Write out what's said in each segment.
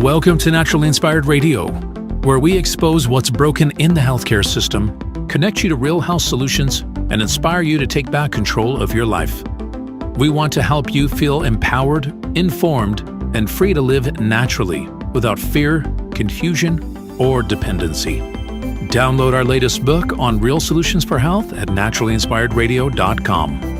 Welcome to Naturally Inspired Radio, where we expose what's broken in the healthcare system, connect you to real health solutions, and inspire you to take back control of your life. We want to help you feel empowered, informed, and free to live naturally without fear, confusion, or dependency. Download our latest book on real solutions for health at naturallyinspiredradio.com.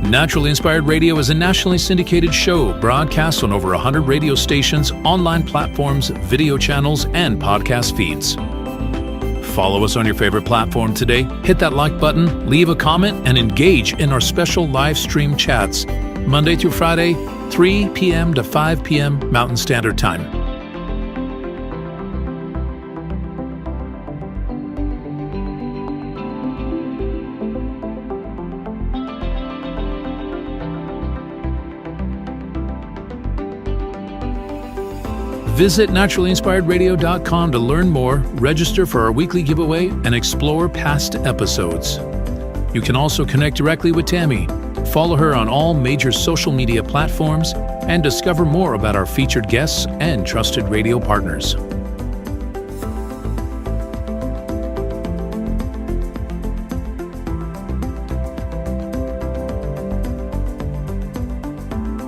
Naturally Inspired Radio is a nationally syndicated show broadcast on over 100 radio stations, online platforms, video channels, and podcast feeds. Follow us on your favorite platform today, hit that like button, leave a comment, and engage in our special live stream chats, Monday through Friday, 3 p.m. to 5 p.m. Mountain Standard Time. Visit naturallyinspiredradio.com to learn more, register for our weekly giveaway, and explore past episodes. You can also connect directly with Tammy, follow her on all major social media platforms, and discover more about our featured guests and trusted radio partners.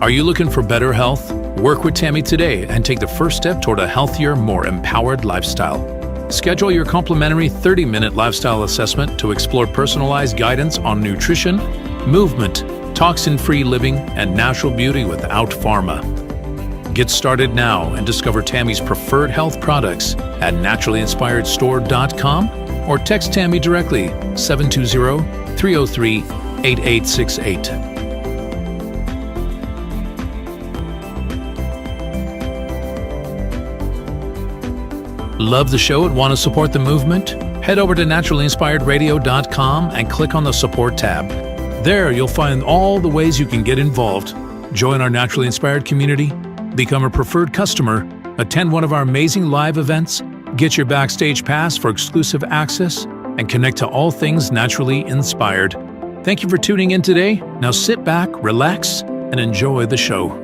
Are you looking for better health? Work with Tammy today and take the first step toward a healthier, more empowered lifestyle. Schedule your complimentary 30-minute lifestyle assessment to explore personalized guidance on nutrition, movement, toxin-free living, and natural beauty without pharma. Get started now and discover Tammy's preferred health products at naturallyinspiredstore.com or text Tammy directly 720-303-8868. Love the show and want to support the movement? Head over to naturallyinspiredradio.com and click on the support tab. There you'll find all the ways you can get involved. Join our Naturally Inspired community, become a preferred customer, attend one of our amazing live events, get your backstage pass for exclusive access, and connect to all things naturally inspired. Thank you for tuning in today. Now sit back, relax, and enjoy the show.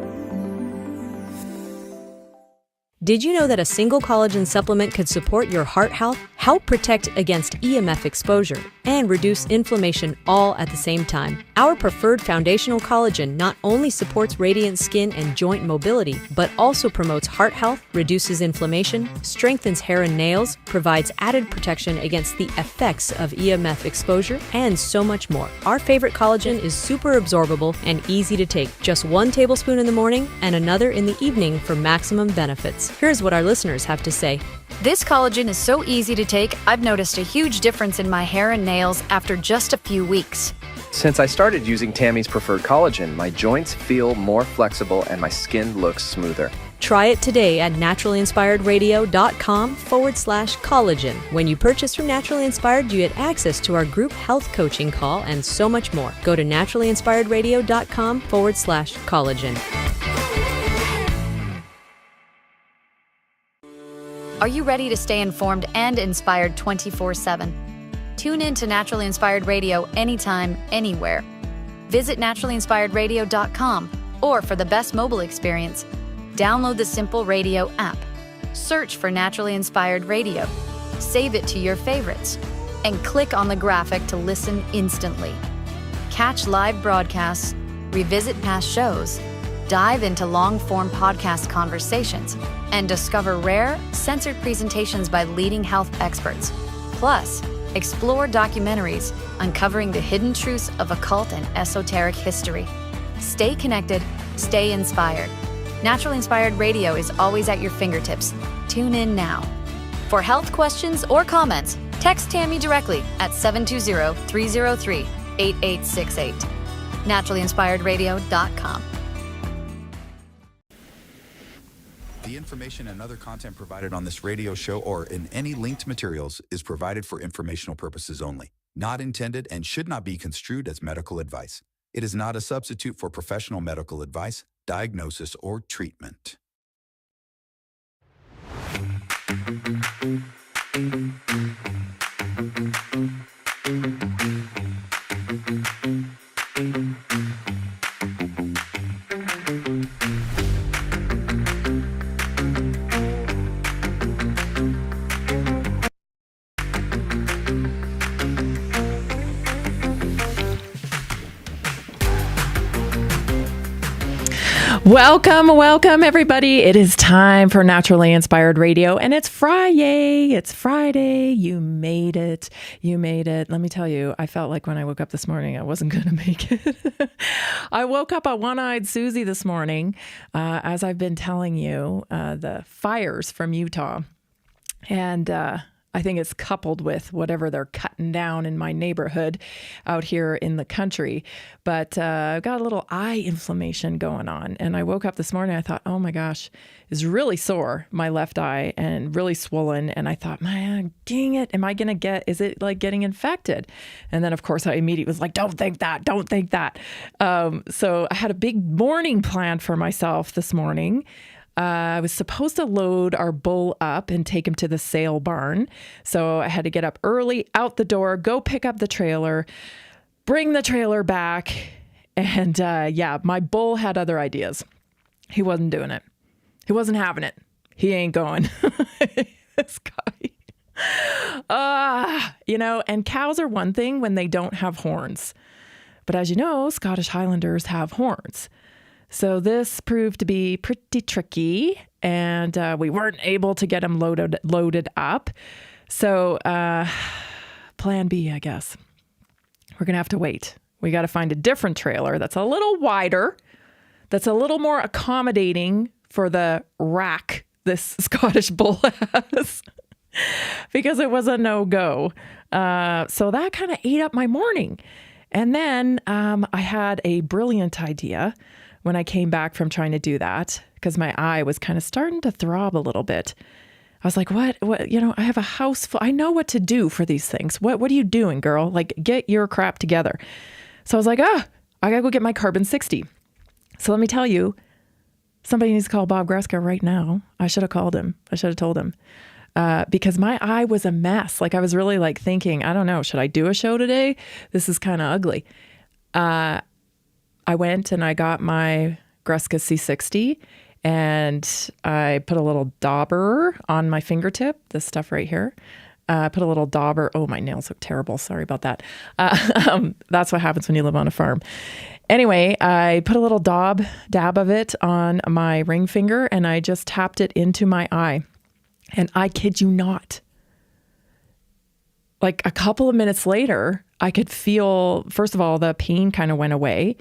Did you know that a single collagen supplement could support your heart health, help protect against EMF exposure, and reduce inflammation all at the same time? Our preferred foundational collagen not only supports radiant skin and joint mobility, but also promotes heart health, reduces inflammation, strengthens hair and nails, provides added protection against the effects of EMF exposure, and so much more. Our favorite collagen is super absorbable and easy to take. Just 1 tablespoon in the morning and another in the evening for maximum benefits. Here's what our listeners have to say. This collagen is so easy to take, I've noticed a huge difference in my hair and nails after just a few weeks. Since I started using Tammy's preferred collagen, my joints feel more flexible and my skin looks smoother. Try it today at naturallyinspiredradio.com/collagen. When you purchase from Naturally Inspired, you get access to our group health coaching call and so much more. Go to naturallyinspiredradio.com/collagen. Are you ready to stay informed and inspired 24/7? Tune in to Naturally Inspired Radio anytime, anywhere. Visit naturallyinspiredradio.com, or for the best mobile experience, download the Simple Radio app. Search for Naturally Inspired Radio, save it to your favorites, and click on the graphic to listen instantly. Catch live broadcasts, revisit past shows, dive into long-form podcast conversations, and discover rare, censored presentations by leading health experts. Plus, explore documentaries uncovering the hidden truths of occult and esoteric history. Stay connected, stay inspired. Naturally Inspired Radio is always at your fingertips. Tune in now. For health questions or comments, text Tammy directly at 720-303-8868. naturallyinspiredradio.com. The information and other content provided on this radio show or in any linked materials is provided for informational purposes only, not intended and should not be construed as medical advice. It is not a substitute for professional medical advice, diagnosis, or treatment. Welcome, everybody. It is time for Naturally Inspired Radio, and it's Friday. It's Friday. You made it. You made it. Let me tell you, I felt like when I woke up this morning, I wasn't going to make it. I woke up a one-eyed Susie this morning, as I've been telling you, the fires from Utah. And I think it's coupled with whatever they're cutting down in my neighborhood out here in the country. But I've got a little eye inflammation going on. And I woke up this morning, I thought, oh my gosh, it's really sore, my left eye, and really swollen. And I thought, man, dang it, is it like getting infected? And then, of course, I immediately was like, don't think that. So I had a big morning plan for myself this morning. I was supposed to load our bull up and take him to the sale barn. So I had to get up early, out the door, go pick up the trailer, bring the trailer back. And my bull had other ideas. He wasn't doing it. He wasn't having it. He ain't going. This guy. And cows are one thing when they don't have horns. But as you know, Scottish Highlanders have horns. So this proved to be pretty tricky, and we weren't able to get him loaded up. So plan B, I guess. We're going to have to wait. We got to find a different trailer that's a little wider, that's a little more accommodating for the rack this Scottish bull has, because it was a no-go. So that kind of ate up my morning. And then I had a brilliant idea when I came back from trying to do that, because my eye was kind of starting to throb a little bit. I was like, what, I have a house full. I know what to do for these things. What are you doing, girl? Like, get your crap together. So I was like, I gotta go get my carbon 60. So let me tell you, somebody needs to call Bob Greska right now. I should have called him. I should have told him. Because my eye was a mess. Like, I was really like thinking, I don't know, should I do a show today? This is kind of ugly. I went and I got my Greska C60, and I put a little dauber on my fingertip, this stuff right here. Put a little dauber. Oh, my nails look terrible. Sorry about that. That's what happens when you live on a farm. Anyway, I put a little dab of it on my ring finger, and I just tapped it into my eye. And I kid you not, like a couple of minutes later, I could feel, first of all, the pain kind of went away.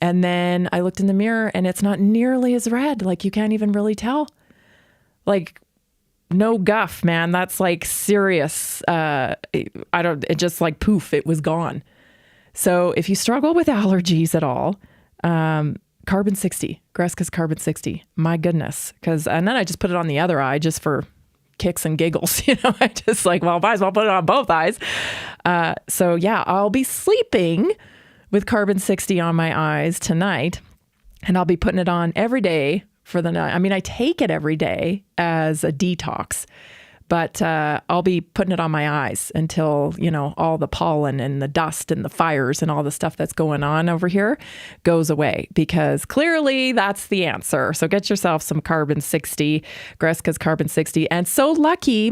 And then I looked in the mirror, and it's not nearly as red. Like, you can't even really tell. Like, no guff, man. That's like serious. It just like poof, it was gone. So if you struggle with allergies at all, carbon 60, Greska's carbon 60, my goodness. And then I just put it on the other eye just for kicks and giggles. I just like, well, might as well put it on both eyes. So yeah, I'll be sleeping with carbon 60 on my eyes tonight, and I'll be putting it on every day for the night. I mean, I take it every day as a detox, but I'll be putting it on my eyes until, all the pollen and the dust and the fires and all the stuff that's going on over here goes away, because clearly that's the answer. So get yourself some carbon 60, Greska's carbon 60. And so lucky,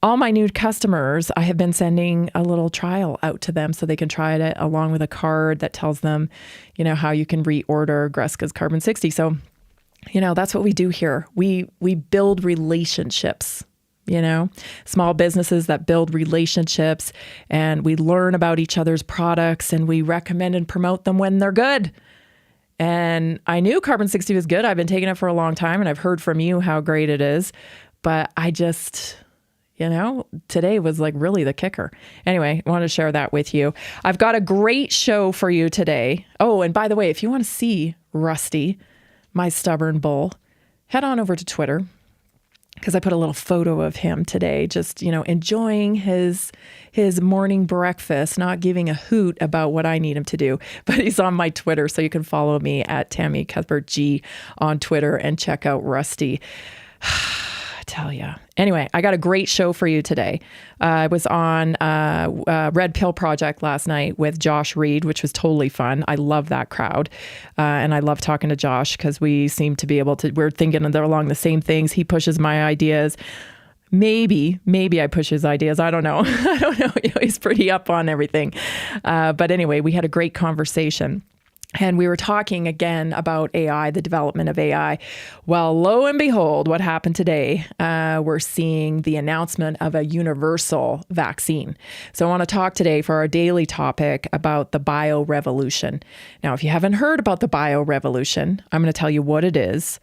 all my new customers, I have been sending a little trial out to them so they can try it along with a card that tells them, how you can reorder Greska's carbon 60. So, that's what we do here. We build relationships, small businesses that build relationships, and we learn about each other's products, and we recommend and promote them when they're good. And I knew carbon 60 was good. I've been taking it for a long time, and I've heard from you how great it is, but I just, today was like really the kicker. Anyway, I wanted to share that with you. I've got a great show for you today. Oh, and by the way, if you want to see Rusty, my stubborn bull, head on over to Twitter, because I put a little photo of him today, just, enjoying his morning breakfast, not giving a hoot about what I need him to do. But he's on my Twitter, so you can follow me at Tammy Cuthbert G on Twitter and check out Rusty. Tell ya. Anyway, I got a great show for you today. I was on Red Pill Project last night with Josh Reed, which was totally fun. I love that crowd. And I love talking to Josh because we seem to be able to, we're thinking they're along the same things. He pushes my ideas. Maybe I push his ideas. I don't know. He's pretty up on everything. But anyway, we had a great conversation. And we were talking again about AI, the development of AI. Well, lo and behold, what happened today? We're seeing the announcement of a universal vaccine. So I want to talk today for our daily topic about the biorevolution. Now, if you haven't heard about the biorevolution, I'm going to tell you what it is,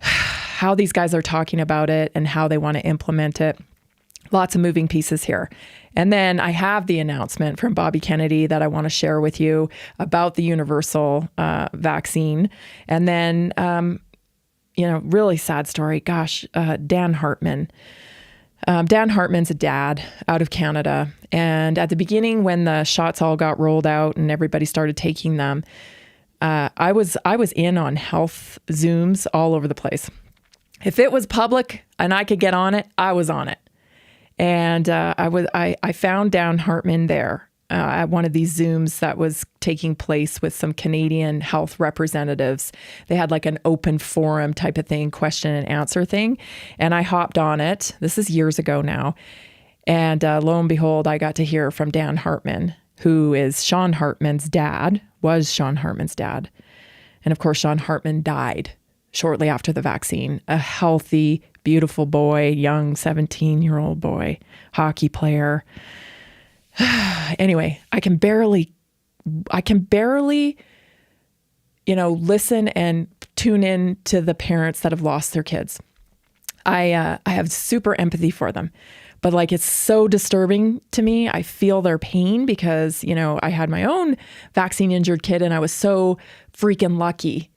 how these guys are talking about it, and how they want to implement it. Lots of moving pieces here. And then I have the announcement from Bobby Kennedy that I want to share with you about the universal vaccine. And then, really sad story. Gosh, Dan Hartman. Dan Hartman's a dad out of Canada. And at the beginning, when the shots all got rolled out and everybody started taking them, I was in on health Zooms all over the place. If it was public and I could get on it, I was on it. And I found Dan Hartman there at one of these Zooms that was taking place with some Canadian health representatives. They had like an open forum type of thing, question and answer thing. And I hopped on it. This is years ago now. And lo and behold, I got to hear from Dan Hartman, who is Sean Hartman's dad, was Sean Hartman's dad. And of course, Sean Hartman died shortly after the vaccine, a healthy, beautiful boy, young 17-year-old boy, hockey player. Anyway, I can barely, listen and tune in to the parents that have lost their kids. I have super empathy for them, but like, it's so disturbing to me. I feel their pain because, I had my own vaccine injured kid and I was so freaking lucky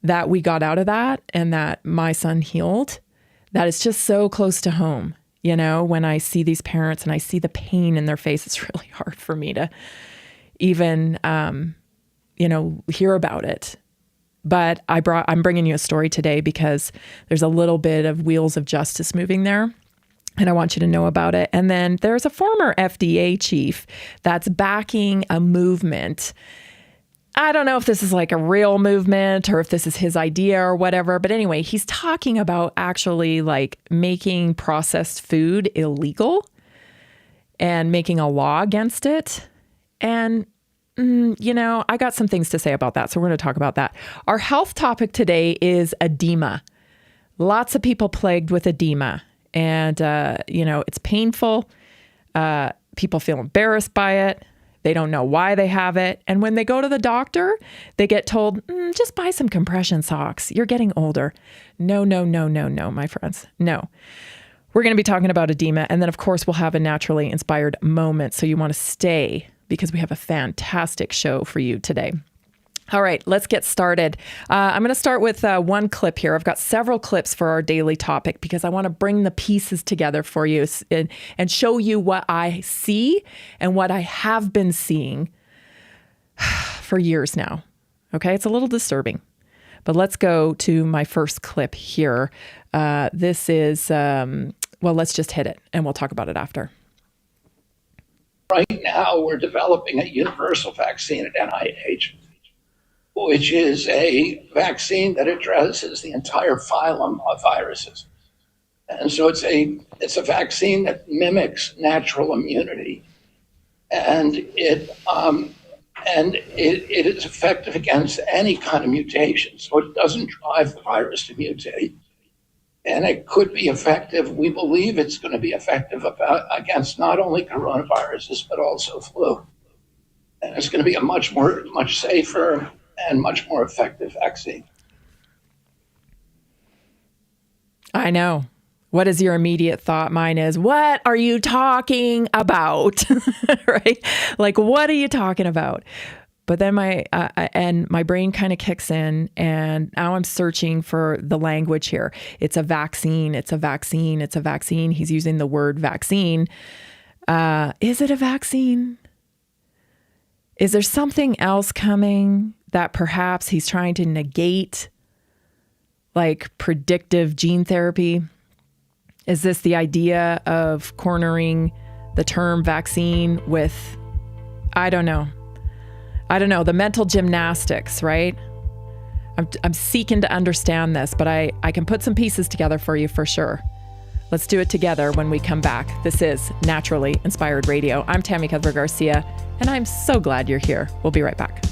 that we got out of that and that my son healed. That is just so close to home. When I see these parents and I see the pain in their face, it's really hard for me to even, hear about it. But I'm bringing you a story today because there's a little bit of wheels of justice moving there. And I want you to know about it. And then there's a former FDA chief that's backing a movement. I don't know if this is like a real movement or if this is his idea or whatever. But anyway, he's talking about actually like making processed food illegal and making a law against it. And, I got some things to say about that. So we're going to talk about that. Our health topic today is edema. Lots of people plagued with edema. And, it's painful. People feel embarrassed by it. They don't know why they have it. And when they go to the doctor, they get told, just buy some compression socks. You're getting older. No, my friends. No. We're going to be talking about edema. And then, of course, we'll have a naturally inspired moment. So you want to stay because we have a fantastic show for you today. All right, let's get started. I'm going to start with one clip here. I've got several clips for our daily topic because I want to bring the pieces together for you and show you what I see and what I have been seeing for years now. Okay, it's a little disturbing. But let's go to my first clip here. This is, let's just hit it and we'll talk about it after. Right now, we're developing a universal vaccine at NIH, which is a vaccine that addresses the entire phylum of viruses. And so it's a vaccine that mimics natural immunity. And it is effective against any kind of mutation. So it doesn't drive the virus to mutate. And it could be effective. We believe it's going to be effective against not only coronaviruses, but also flu. And it's going to be a much safer and much more effective vaccine. I know. What is your immediate thought? Mine is, what are you talking about? Right? Like, what are you talking about? But then my brain kind of kicks in, and now I'm searching for the language here. It's a vaccine. It's a vaccine. It's a vaccine. He's using the word vaccine. Is it a vaccine? Is there something else coming that perhaps he's trying to negate, like predictive gene therapy? Is this the idea of cornering the term vaccine with, I don't know, the mental gymnastics, right? I'm seeking to understand this, but I can put some pieces together for you for sure. Let's do it together when we come back. This is Naturally Inspired Radio. I'm Tammy Garcia, and I'm so glad you're here. We'll be right back.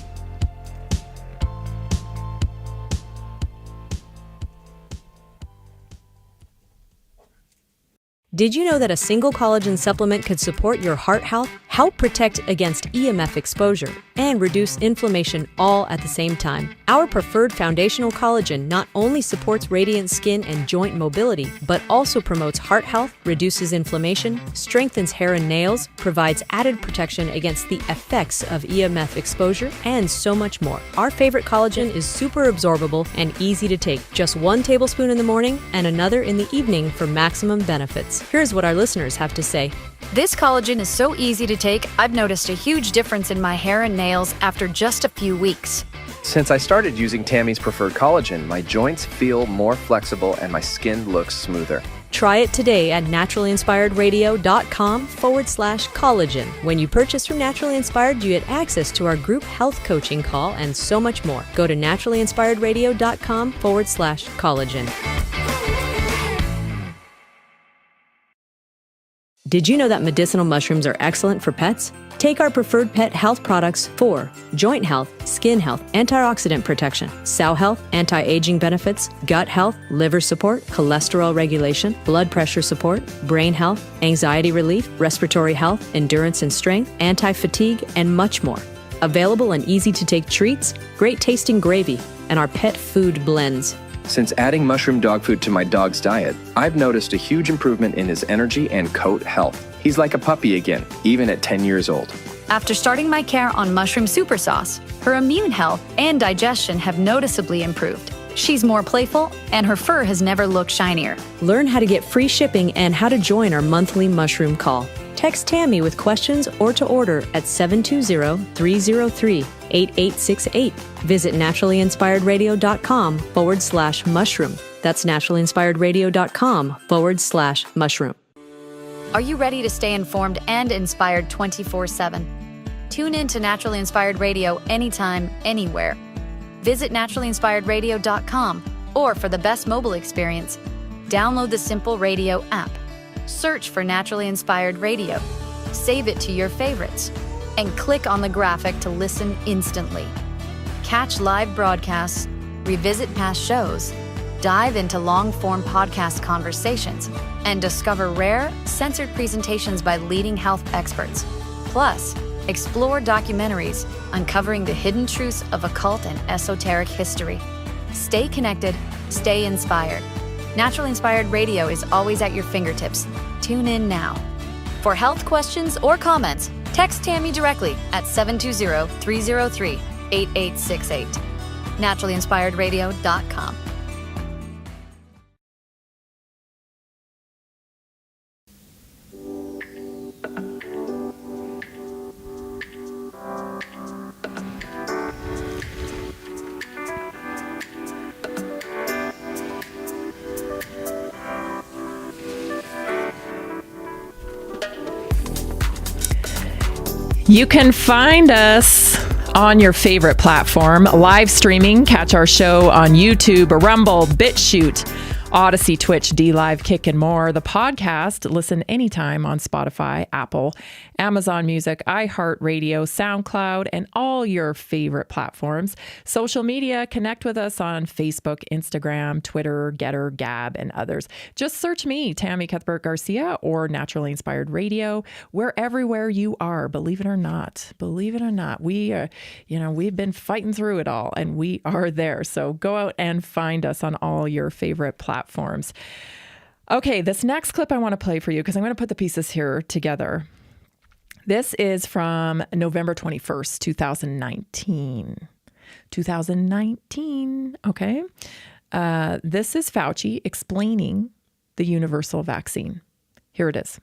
Did you know that a single collagen supplement could support your heart health, help protect against EMF exposure, and reduce inflammation all at the same time? Our preferred foundational collagen not only supports radiant skin and joint mobility, but also promotes heart health, reduces inflammation, strengthens hair and nails, provides added protection against the effects of EMF exposure, and so much more. Our favorite collagen is super absorbable and easy to take. Just 1 tablespoon in the morning and another in the evening for maximum benefits. Here's what our listeners have to say. This collagen is so easy to take, I've noticed a huge difference in my hair and nails after just a few weeks. Since I started using Tammy's preferred collagen, my joints feel more flexible and my skin looks smoother. Try it today at naturalinspiredраdio.com/collagen. When you purchase from Naturally Inspired, you get access to our group health coaching call and so much more. Go to naturalinspiredradio.com/collagen. Did you know that medicinal mushrooms are excellent for pets? Take our preferred pet health products for joint health, skin health, antioxidant protection, cell health, anti-aging benefits, gut health, liver support, cholesterol regulation, blood pressure support, brain health, anxiety relief, respiratory health, endurance and strength, anti-fatigue, and much more. Available in easy-to-take treats, great-tasting gravy, and our pet food blends. Since adding mushroom dog food to my dog's diet, I've noticed a huge improvement in his energy and coat health. He's like a puppy again, even at 10 years old. After starting my care on mushroom super sauce, her immune health and digestion have noticeably improved. She's more playful, and her fur has never looked shinier. Learn how to get free shipping and how to join our monthly mushroom call. Text Tammy with questions or to order at 720-303-8868. Visit naturalinspiredradio.com/mushroom. That's naturalinspiredradio.com/mushroom. Are you ready to stay informed and inspired 24/7? Tune in to Naturally Inspired Radio anytime, anywhere. Visit naturalinspiredradio.com, or for the best mobile experience, download the Simple Radio app. Search for Naturally Inspired Radio, save it to your favorites, and click on the graphic to listen instantly. Catch live broadcasts, revisit past shows, dive into long-form podcast conversations, and discover rare, censored presentations by leading health experts. Plus, explore documentaries uncovering the hidden truths of occult and esoteric history. Stay connected, stay inspired. Naturally Inspired Radio is always at your fingertips. Tune in now. For health questions or comments, text Tammy directly at 720-303-8868. naturalinspiredradio.com. You can find us on your favorite platform, live streaming. Catch our show on YouTube, Rumble, BitChute, Odyssey, Twitch, DLive, Kick, and more. The podcast, listen anytime on Spotify, Apple, Amazon Music, iHeartRadio, SoundCloud, and all your favorite platforms. Social media, connect with us on Facebook, Instagram, Twitter, Getter, Gab, and others. Just search me, Tammy Cuthbert Garcia, or Naturally Inspired Radio. We're everywhere you are, believe it or not. Believe it or not. We, we've been fighting through it all, and we are there. So go out and find us on all your favorite platforms. Okay, this next clip I want to play for you because I'm going to put the pieces here together. This is from November 21st, 2019. 2019, okay? This is Fauci explaining the universal vaccine. Here it is.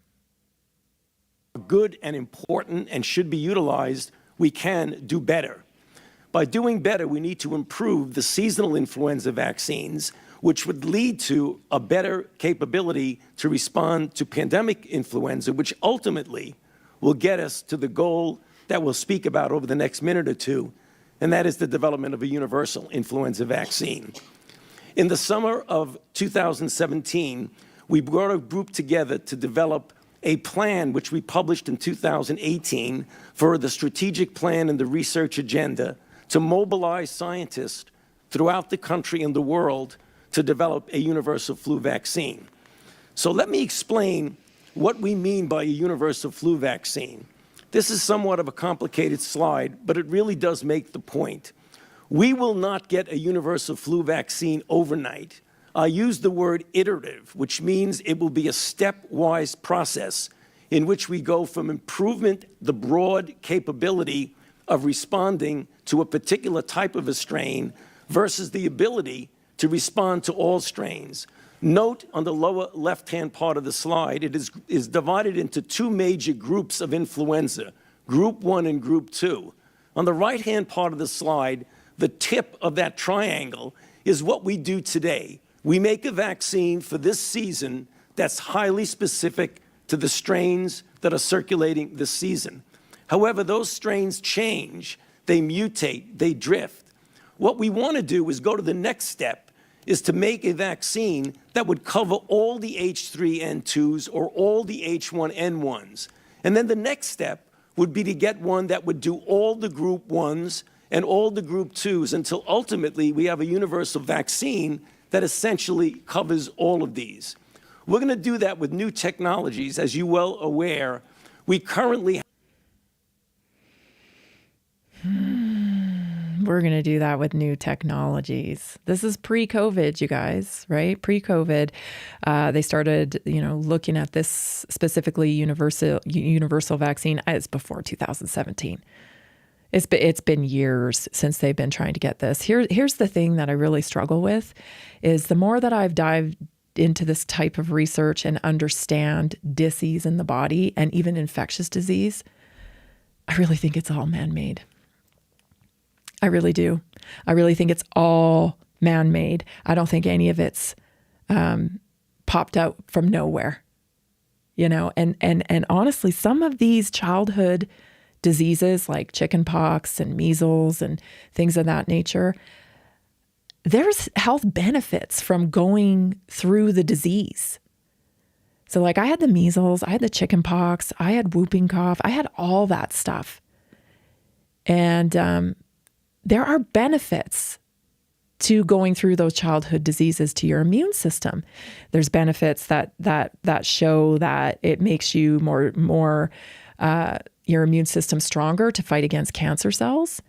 Good and important and should be utilized, we can do better. By doing better, we need to improve the seasonal influenza vaccines, which would lead to a better capability to respond to pandemic influenza, which ultimately will get us to the goal that we'll speak about over the next minute or two, and that is the development of a universal influenza vaccine. In the summer of 2017, we brought a group together to develop a plan which we published in 2018 for the strategic plan and the research agenda to mobilize scientists throughout the country and the world to develop a universal flu vaccine. So let me explain what we mean by a universal flu vaccine. This is somewhat of a complicated slide, but it really does make the point. We will not get a universal flu vaccine overnight. I use the word iterative, which means it will be a stepwise process in which we go from improvement, the broad capability of responding to a particular type of a strain versus the ability to respond to all strains. Note on the lower left-hand part of the slide, it is divided into two major groups of influenza, Group 1 and Group 2. On the right-hand part of the slide, the tip of that triangle is what we do today. We make a vaccine for this season that's highly specific to the strains that are circulating this season. However, those strains change, they mutate, they drift. What we want to do is go to the next step, is to make a vaccine that would cover all the H3N2s or all the H1N1s. And then the next step would be to get one that would do all the Group 1s and all the Group 2s until ultimately we have a universal vaccine that essentially covers all of these. We're going to do that with new technologies. As you're well aware, we currently We're going to do that with new technologies. This is pre-COVID, you guys, right? Pre-COVID, they started, looking at this specifically universal vaccine. It's before 2017. It's been years since they've been trying to get this. Here's the thing that I really struggle with is the more that I've dived into this type of research and understand disease in the body and even infectious disease, I really think it's all man-made. I really do. I really think it's all man-made. I don't think any of it's popped out from nowhere, and honestly, some of these childhood diseases like chickenpox and measles and things of that nature, there's health benefits from going through the disease. So like I had the measles, I had the chickenpox, I had whooping cough, I had all that stuff. And there are benefits to going through those childhood diseases to your immune system. There's benefits that show that it makes you more your immune system stronger to fight against cancer cells.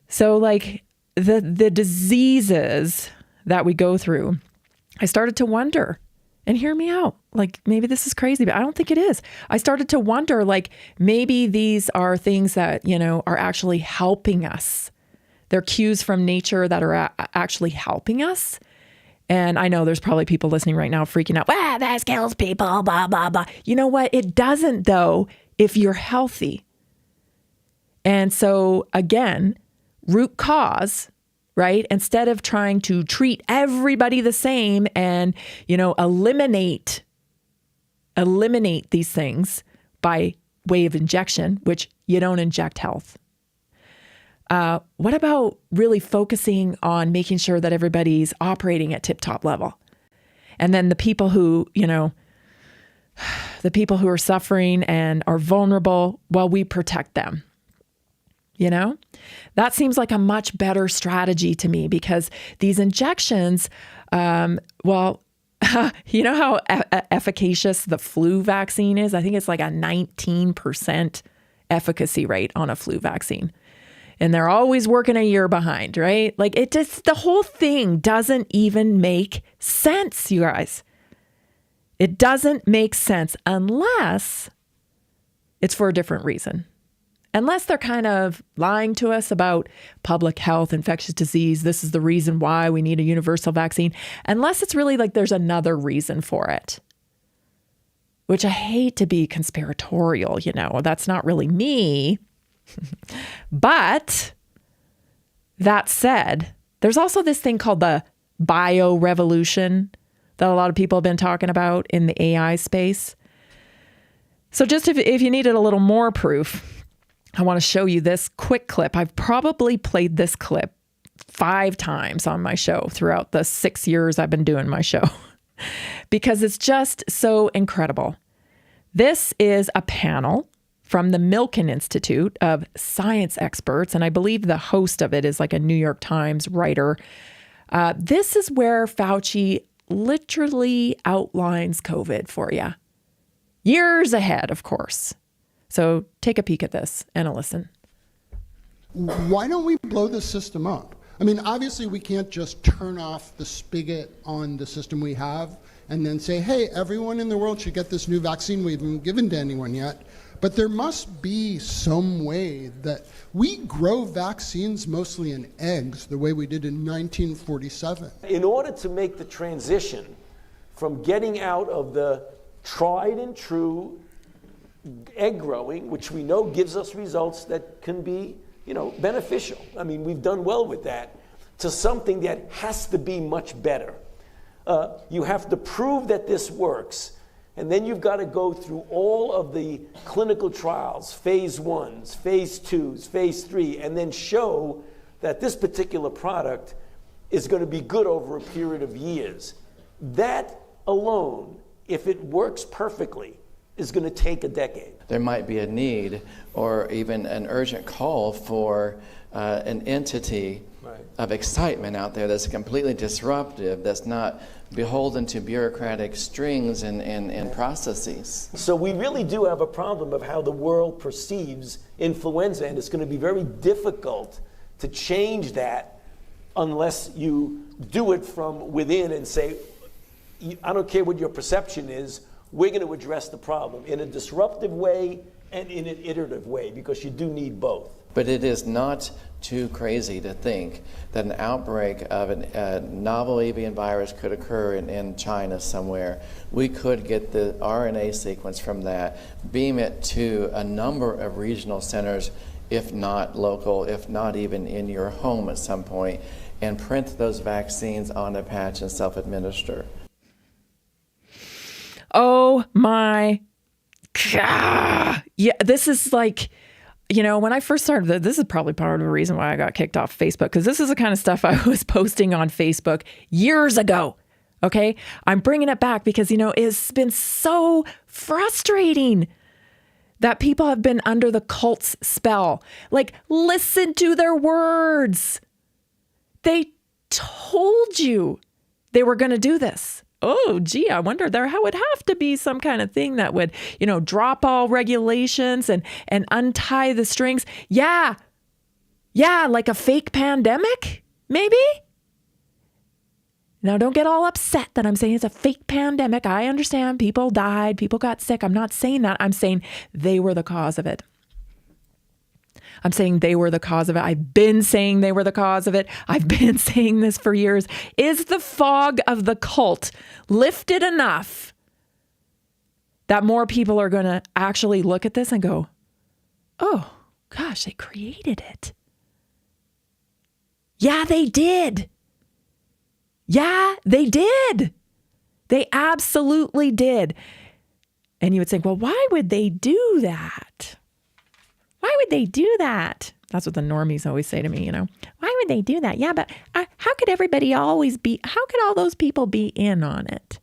So like the diseases that we go through, I started to wonder, and hear me out, like maybe this is crazy, but I don't think it is. I started to wonder, like maybe these are things that, are actually helping us. They're cues from nature that are actually helping us. And I know there's probably people listening right now freaking out. That kills people, blah, blah, blah. You know what? It doesn't though, if you're healthy. And so again, root cause, right? Instead of trying to treat everybody the same and, eliminate these things by way of injection, which you don't inject health. What about really focusing on making sure that everybody's operating at tip-top level? And then the people who, are suffering and are vulnerable, well, we protect them. That seems like a much better strategy to me because these injections, you know how efficacious the flu vaccine is? I think it's like a 19% efficacy rate on a flu vaccine. And they're always working a year behind, right? Like the whole thing doesn't even make sense, you guys. It doesn't make sense unless it's for a different reason. Unless they're kind of lying to us about public health, infectious disease, this is the reason why we need a universal vaccine. Unless it's really like there's another reason for it. Which I hate to be conspiratorial, that's not really me. But that said, there's also this thing called the bio revolution that a lot of people have been talking about in the AI space. So just if you needed a little more proof, I want to show you this quick clip. I've probably played this clip 5 times on my show throughout the 6 years I've been doing my show because it's just so incredible. This is a panel from the Milken Institute of science experts, and I believe the host of it is like a New York Times writer. This is where Fauci literally outlines COVID for you. Years ahead, of course. So take a peek at this and a listen. Why don't we blow the system up? I mean, obviously we can't just turn off the spigot on the system we have and then say, hey, everyone in the world should get this new vaccine we haven't given to anyone yet. But there must be some way that we grow vaccines mostly in eggs, the way we did in 1947. In order to make the transition from getting out of the tried and true egg growing, which we know gives us results that can be, beneficial. I mean, we've done well with that, to something that has to be much better. You have to prove that this works, and then you've got to go through all of the clinical trials, phase 1s, phase 2s, phase 3, and then show that this particular product is going to be good over a period of years. That alone, if it works perfectly, is going to take a decade. There might be a need or even an urgent call for an entity of excitement out there that's completely disruptive, that's not beholden to bureaucratic strings and processes. So we really do have a problem of how the world perceives influenza, and it's going to be very difficult to change that unless you do it from within and say, I don't care what your perception is, we're going to address the problem in a disruptive way and in an iterative way, because you do need both. But it is not too crazy to think that an outbreak of a novel avian virus could occur in China somewhere. We could get the RNA sequence from that, beam it to a number of regional centers, if not local, if not even in your home at some point, and print those vaccines on a patch and self-administer. Oh my God. Yeah, this is like, when I first started, this is probably part of the reason why I got kicked off Facebook, because this is the kind of stuff I was posting on Facebook years ago. Okay. I'm bringing it back because, it's been so frustrating that people have been under the cult's spell. Like, listen to their words. They told you they were going to do this. Oh, gee, I wonder there would have to be some kind of thing that would, drop all regulations and untie the strings. Yeah, like a fake pandemic, maybe? Now, don't get all upset that I'm saying it's a fake pandemic. I understand people died, people got sick. I'm not saying that. I'm saying they were the cause of it. I'm saying they were the cause of it. I've been saying they were the cause of it. I've been saying this for years. Is the fog of the cult lifted enough that more people are going to actually look at this and go, oh, gosh, they created it. Yeah, they did. Yeah, they did. They absolutely did. And you would think, well, why would they do that? Why would they do that? That's what the normies always say to me, Why would they do that? Yeah, but how could everybody how could all those people be in on it?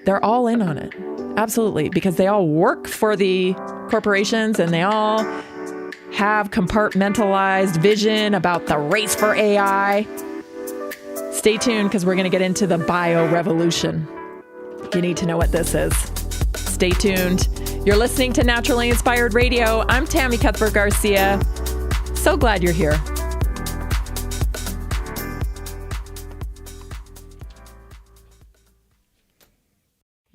They're all in on it. Absolutely. Because they all work for the corporations and they all have compartmentalized vision about the race for AI. Stay tuned because we're going to get into the bio revolution. You need to know what this is. Stay tuned. You're listening to Naturally Inspired Radio. I'm Tammy Cuthbert-Garcia. So glad you're here.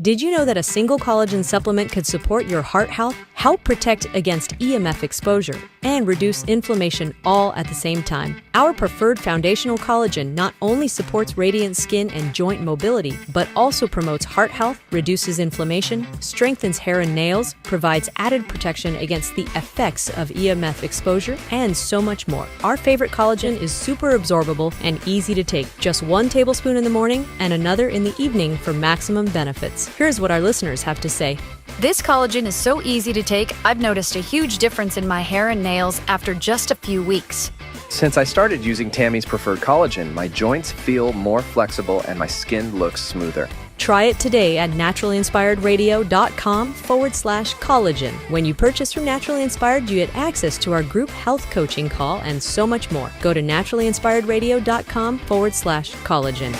Did you know that a single collagen supplement could support your heart health, help protect against EMF exposure, and reduce inflammation all at the same time? Our preferred foundational collagen not only supports radiant skin and joint mobility, but also promotes heart health, reduces inflammation, strengthens hair and nails, provides added protection against the effects of EMF exposure, and so much more. Our favorite collagen is super absorbable and easy to take. Just 1 tablespoon in the morning and another in the evening for maximum benefits. Here's what our listeners have to say. This collagen is so easy to take, I've noticed a huge difference in my hair and nails after just a few weeks. Since I started using Tammy's preferred collagen, my joints feel more flexible and my skin looks smoother. Try it today at naturallyinspiredradio.com/collagen. When you purchase from Naturally Inspired, you get access to our group health coaching call and so much more. Go to naturallyinspiredradio.com/collagen.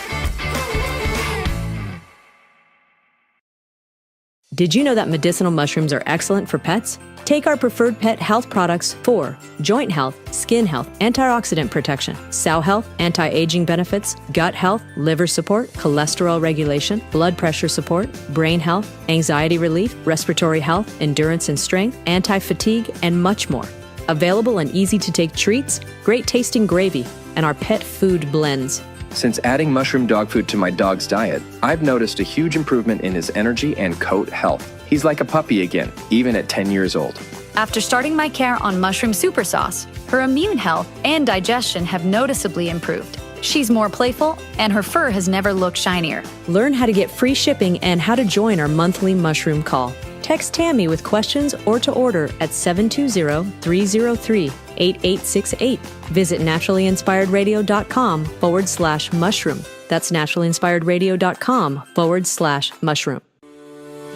Did you know that medicinal mushrooms are excellent for pets? Take our preferred pet health products for joint health, skin health, antioxidant protection, sow health, anti-aging benefits, gut health, liver support, cholesterol regulation, blood pressure support, brain health, anxiety relief, respiratory health, endurance and strength, anti-fatigue, and much more. Available in easy-to-take treats, great-tasting gravy, and our pet food blends. Since adding mushroom dog food to my dog's diet, I've noticed a huge improvement in his energy and coat health. He's like a puppy again, even at 10 years old. After starting my care on mushroom super sauce, her immune health and digestion have noticeably improved. She's more playful, and her fur has never looked shinier. Learn how to get free shipping and how to join our monthly mushroom call. Text Tammy with questions or to order at 720-303-8868. Visit naturallyinspiredradio.com/mushroom. That's naturallyinspiredradio.com/mushroom.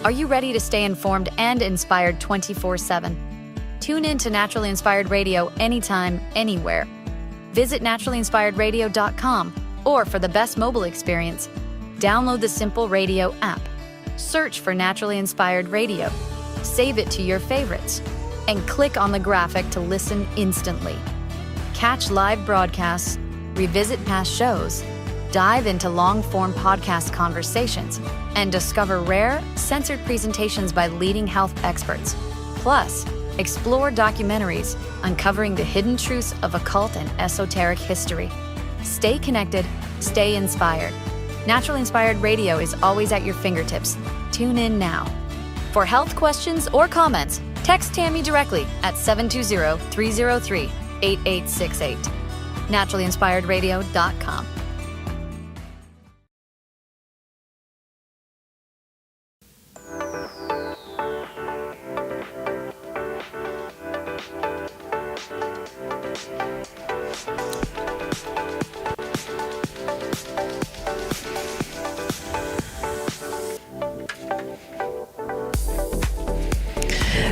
Are you ready to stay informed and inspired 24/7? Tune in to Naturally Inspired Radio anytime, anywhere. Visit naturallyinspiredradio.com, or for the best mobile experience, download the Simple Radio app. Search for Naturally Inspired Radio, save it to your favorites, and click on the graphic to listen instantly. Catch live broadcasts, revisit past shows, dive into long-form podcast conversations, and discover rare, censored presentations by leading health experts. Plus, explore documentaries uncovering the hidden truths of occult and esoteric history. Stay connected, stay inspired. Naturally Inspired Radio is always at your fingertips. Tune in now. For health questions or comments, text Tammy directly at 720-303-8868. naturallyinspiredradio.com.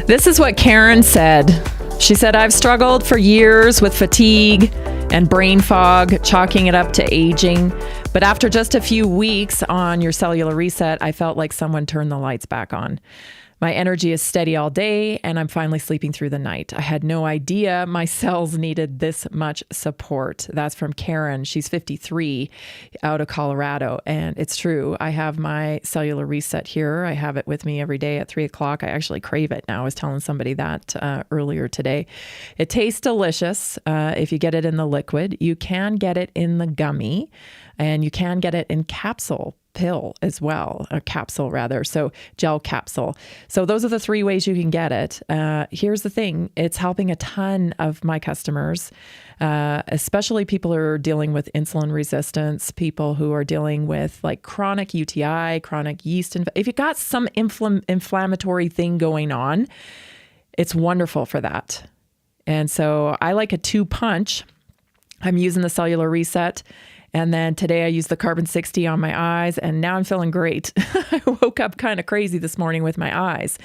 This is what Karen said. She said, I've struggled for years with fatigue and brain fog, chalking it up to aging. But after just a few weeks on your cellular reset, I felt like someone turned the lights back on. My energy is steady all day, and I'm finally sleeping through the night. I had no idea my cells needed this much support. That's from Karen. She's 53 out of Colorado. And it's true. I have my cellular reset here. I have it with me every day at 3 o'clock. I actually crave it now. I was telling somebody that earlier today. It tastes delicious if you get it in the liquid. You can get it in the gummy, and you can get it in pill as well, a capsule rather, so gel capsule. So those are the three ways you can get it. Here's the thing, it's helping a ton of my customers, especially people who are dealing with insulin resistance, people who are dealing with like chronic UTI, chronic yeast. If you've got some inflammatory thing going on, it's wonderful for that. And so I like a 2-punch. I'm using the cellular reset. And then today I used the carbon 60 on my eyes, and now I'm feeling great. I woke up kind of crazy this morning with my eyes.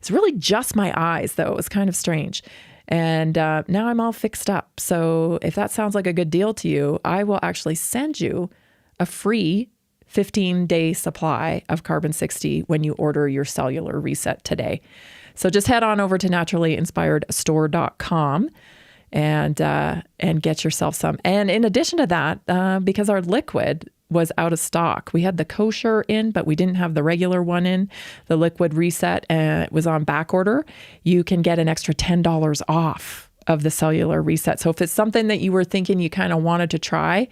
It's really just my eyes, though. It was kind of strange. And now I'm all fixed up. So if that sounds like a good deal to you, I will actually send you a free 15-day supply of carbon 60 when you order your cellular reset today. So just head on over to naturallyinspiredstore.com. and get yourself some. And in addition to that, because our liquid was out of stock, we had the kosher in, but we didn't have the regular one in, the liquid reset, and it was on back order. You can get an extra $10 off of the cellular reset. So if it's something that you were thinking you kind of wanted to try,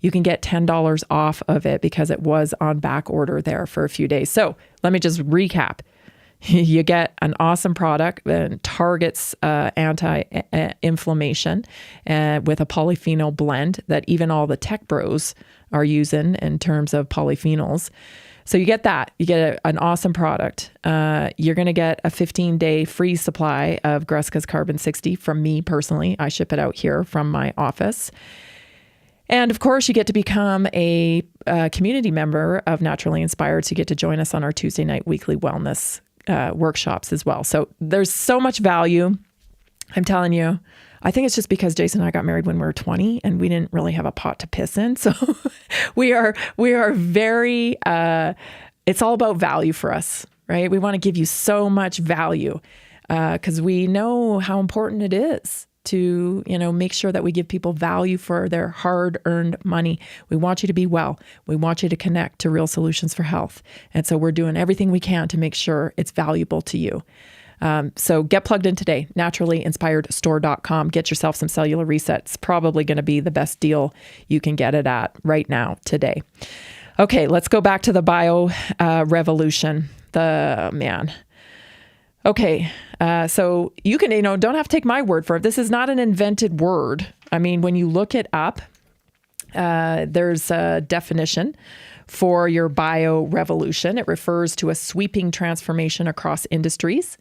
you can get $10 off of it because it was on back order there for a few days. So let me just recap. You get an awesome product that targets anti-inflammation with a polyphenol blend that even all the tech bros are using in terms of polyphenols. So you get that. You get an awesome product. You're going to get a 15-day free supply of Greska's Carbon 60 from me personally. I ship it out here from my office. And of course, you get to become a community member of Naturally Inspired. So you get to join us on our Tuesday night weekly wellness workshops as well. So there's so much value. I'm telling you, I think it's just because Jason and I got married when we were 20 and we didn't really have a pot to piss in. So we are very, it's all about value for us. right? We want to give you so much value because we know how important it is to, make sure that we give people value for their hard-earned money. We want you to be well. We want you to connect to real solutions for health. And so we're doing everything we can to make sure it's valuable to you. So get plugged in today, naturallyinspiredstore.com. Get yourself some cellular resets. Probably going to be the best deal you can get it at right now, today. Okay, let's go back to the bio revolution. Okay, so you can, don't have to take my word for it. This is not an invented word. I mean, when you look it up, there's a definition for your bio revolution. It refers to a sweeping transformation across industries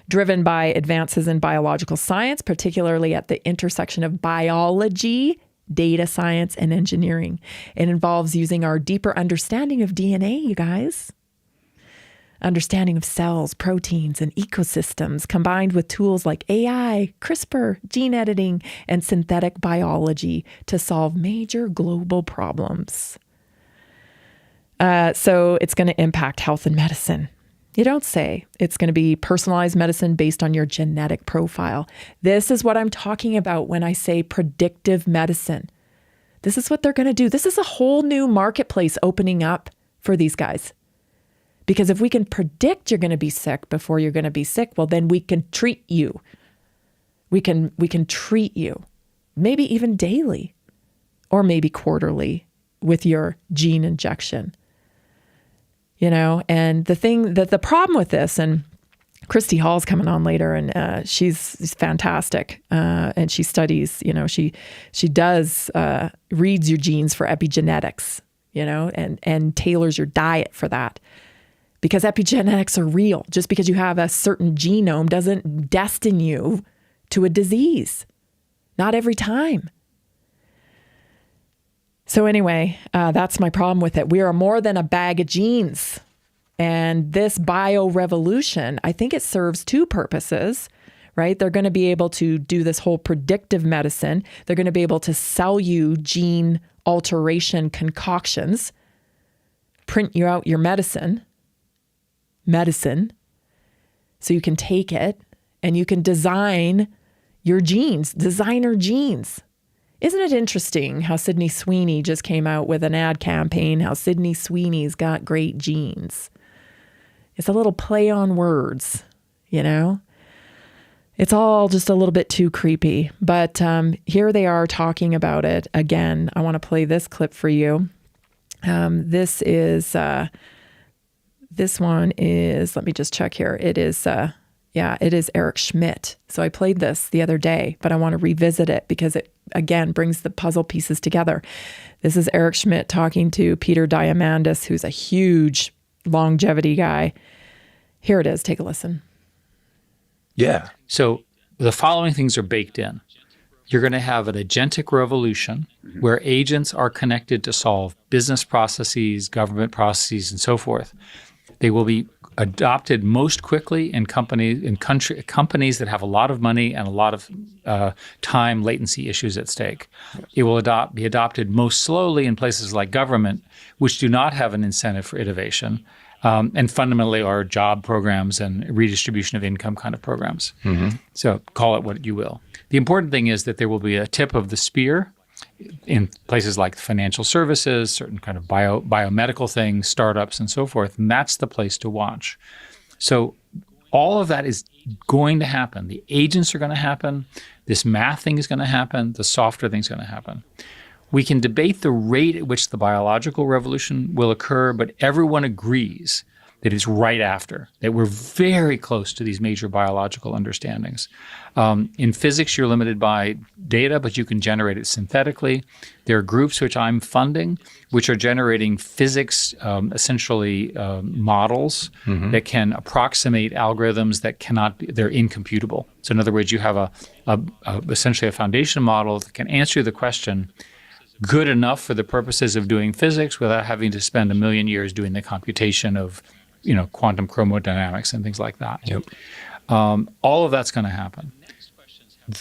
driven by advances in biological science, particularly at the intersection of biology, data science, and engineering. It involves using our deeper understanding of DNA, you guys. Understanding of cells, proteins, and ecosystems, combined with tools like AI, CRISPR, gene editing, and synthetic biology to solve major global problems. So it's going to impact health and medicine. You don't say. It's going to be personalized medicine based on your genetic profile. This is what I'm talking about when I say predictive medicine. This is what they're going to do. This is a whole new marketplace opening up for these guys. Because if we can predict you're going to be sick before you're going to be sick, well, then we can treat you. We can treat you, maybe even daily or maybe quarterly with your gene injection. And the problem with this, and Christy Hall's coming on later, and she's fantastic, and she studies. She does reads your genes for epigenetics, and tailors your diet for that. Because epigenetics are real. Just because you have a certain genome doesn't destine you to a disease. Not every time. So anyway, that's my problem with it. We are more than a bag of genes. And this bio-revolution, I think it serves two purposes, right? They're going to be able to do this whole predictive medicine. They're going to be able to sell you gene alteration concoctions, print you out your medicine, so you can take it and you can design your genes, designer genes. Isn't it interesting how Sydney Sweeney just came out with an ad campaign, how Sydney Sweeney's got great genes? It's a little play on words, It's all just a little bit too creepy. But here they are talking about it. Again, I want to play this clip for you. This one is, let me just check here. It is Eric Schmidt. So I played this the other day, but I want to revisit it because it, again, brings the puzzle pieces together. This is Eric Schmidt talking to Peter Diamandis, who's a huge longevity guy. Here it is. Take a listen. Yeah. So the following things are baked in. You're going to have an agentic revolution where agents are connected to solve business processes, government processes, and so forth. They will be adopted most quickly in companies that have a lot of money and a lot of time latency issues at stake. It will be adopted most slowly in places like government, which do not have an incentive for innovation, and fundamentally are job programs and redistribution of income kind of programs. Mm-hmm. So call it what you will. The important thing is that there will be a tip of the spear in places like financial services, certain kind of biomedical things, startups, and so forth. And that's the place to watch. So all of that is going to happen. The agents are going to happen. This math thing is going to happen. The software thing is going to happen. We can debate the rate at which the biological revolution will occur, but everyone agrees that it's right after, that we're very close to these major biological understandings. In physics, you're limited by data, but you can generate it synthetically. There are groups which I'm funding, which are generating physics, essentially models that can approximate algorithms that cannot be, they're incomputable. So in other words, you have essentially a foundation model that can answer the question good enough for the purposes of doing physics without having to spend 1 million years doing the computation of quantum chromodynamics and things like that. Yep. All of that's going to happen.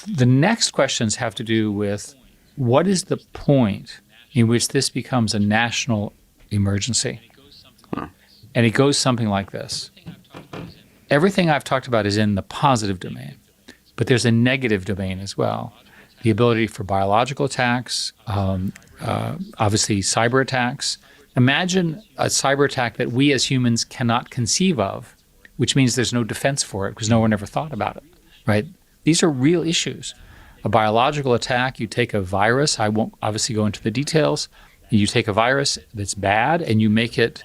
The next questions have to do with what is the point in which this becomes a national emergency? And it goes something like this. everything I've talked about is in the positive domain, but there's a negative domain as well. The ability for biological attacks, obviously cyber attacks. Imagine a cyber attack that we as humans cannot conceive of, which means there's no defense for it because no one ever thought about it, right? These are real issues. A biological attack, you take a virus, I won't obviously go into the details, you take a virus that's bad and you make it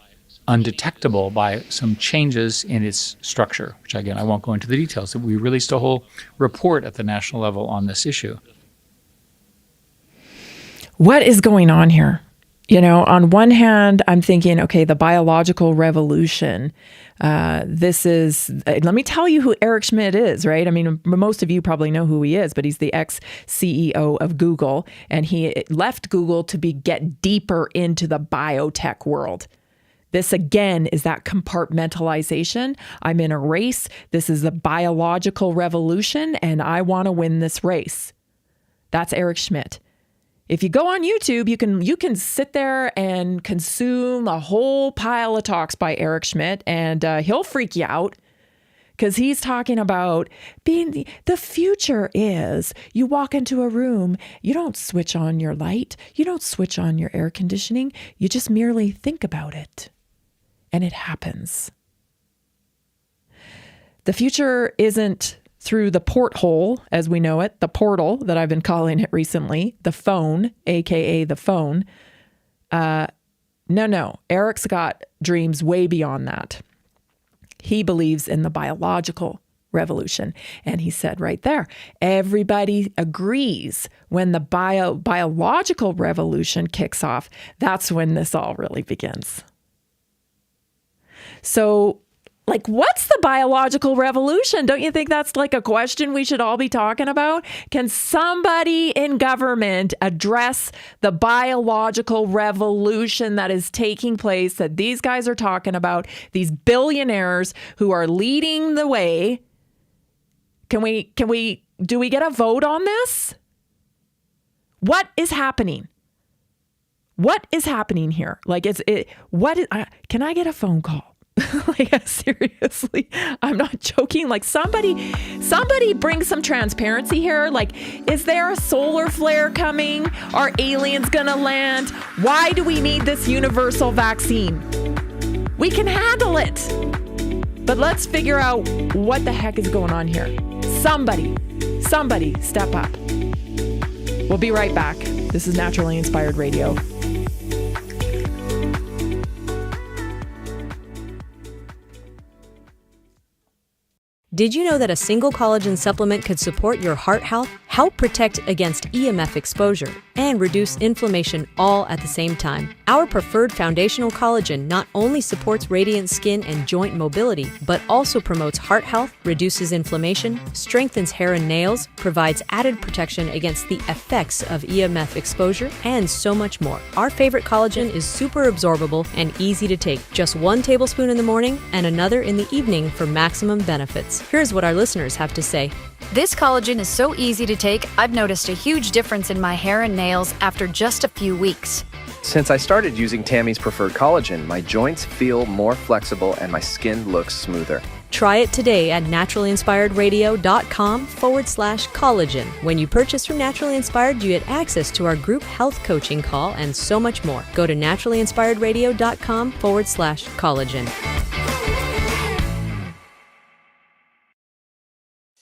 undetectable by some changes in its structure, which again, I won't go into the details. We released a whole report at the national level on this issue. What is going on here? You know, on one hand, I'm thinking, okay, the biological revolution, this is, let me tell you who Eric Schmidt is, right? I mean, most of you probably know who he is, but he's the ex-CEO of Google, and he left Google to get deeper into the biotech world. This, again, is that compartmentalization. I'm in a race. This is the biological revolution, and I want to win this race. That's Eric Schmidt. If you go on YouTube, you can sit there and consume a whole pile of talks by Eric Schmidt, and he'll freak you out because he's talking about being the future is you walk into a room, you don't switch on your light, you don't switch on your air conditioning, you just merely think about it, and it happens. The future isn't through the porthole, as we know it, the portal that I've been calling it recently, the phone, aka the phone. No. Eric's got dreams way beyond that. He believes in the biological revolution. And he said right there, everybody agrees when the biological revolution kicks off, that's when this all really begins. So, like, what's the biological revolution? Don't you think that's like a question we should all be talking about? Can somebody in government address the biological revolution that is taking place that these guys are talking about, these billionaires who are leading the way? Do we get a vote on this? What is happening? What is happening here? Like, can I get a phone call? Like, seriously, I'm not joking. Like, somebody bring some transparency here. Like, is there a solar flare coming? Are aliens gonna land? Why do we need this universal vaccine? We can handle it. But let's figure out what the heck is going on here. Somebody step up. We'll be right back. This is Naturally Inspired Radio. Did you know that a single collagen supplement could support your heart health, help protect against EMF exposure, and reduce inflammation all at the same time? Our preferred foundational collagen not only supports radiant skin and joint mobility, but also promotes heart health, reduces inflammation, strengthens hair and nails, provides added protection against the effects of EMF exposure, and so much more. Our favorite collagen is super absorbable and easy to take. Just 1 tablespoon in the morning and another in the evening for maximum benefits. Here's what our listeners have to say. This collagen is so easy to take, I've noticed a huge difference in my hair and nails after just a few weeks. Since I started using Tammy's preferred collagen, my joints feel more flexible and my skin looks smoother. Try it today at naturallyinspiredradio.com/collagen. When you purchase from Naturally Inspired, you get access to our group health coaching call and so much more. Go to naturallyinspiredradio.com/collagen.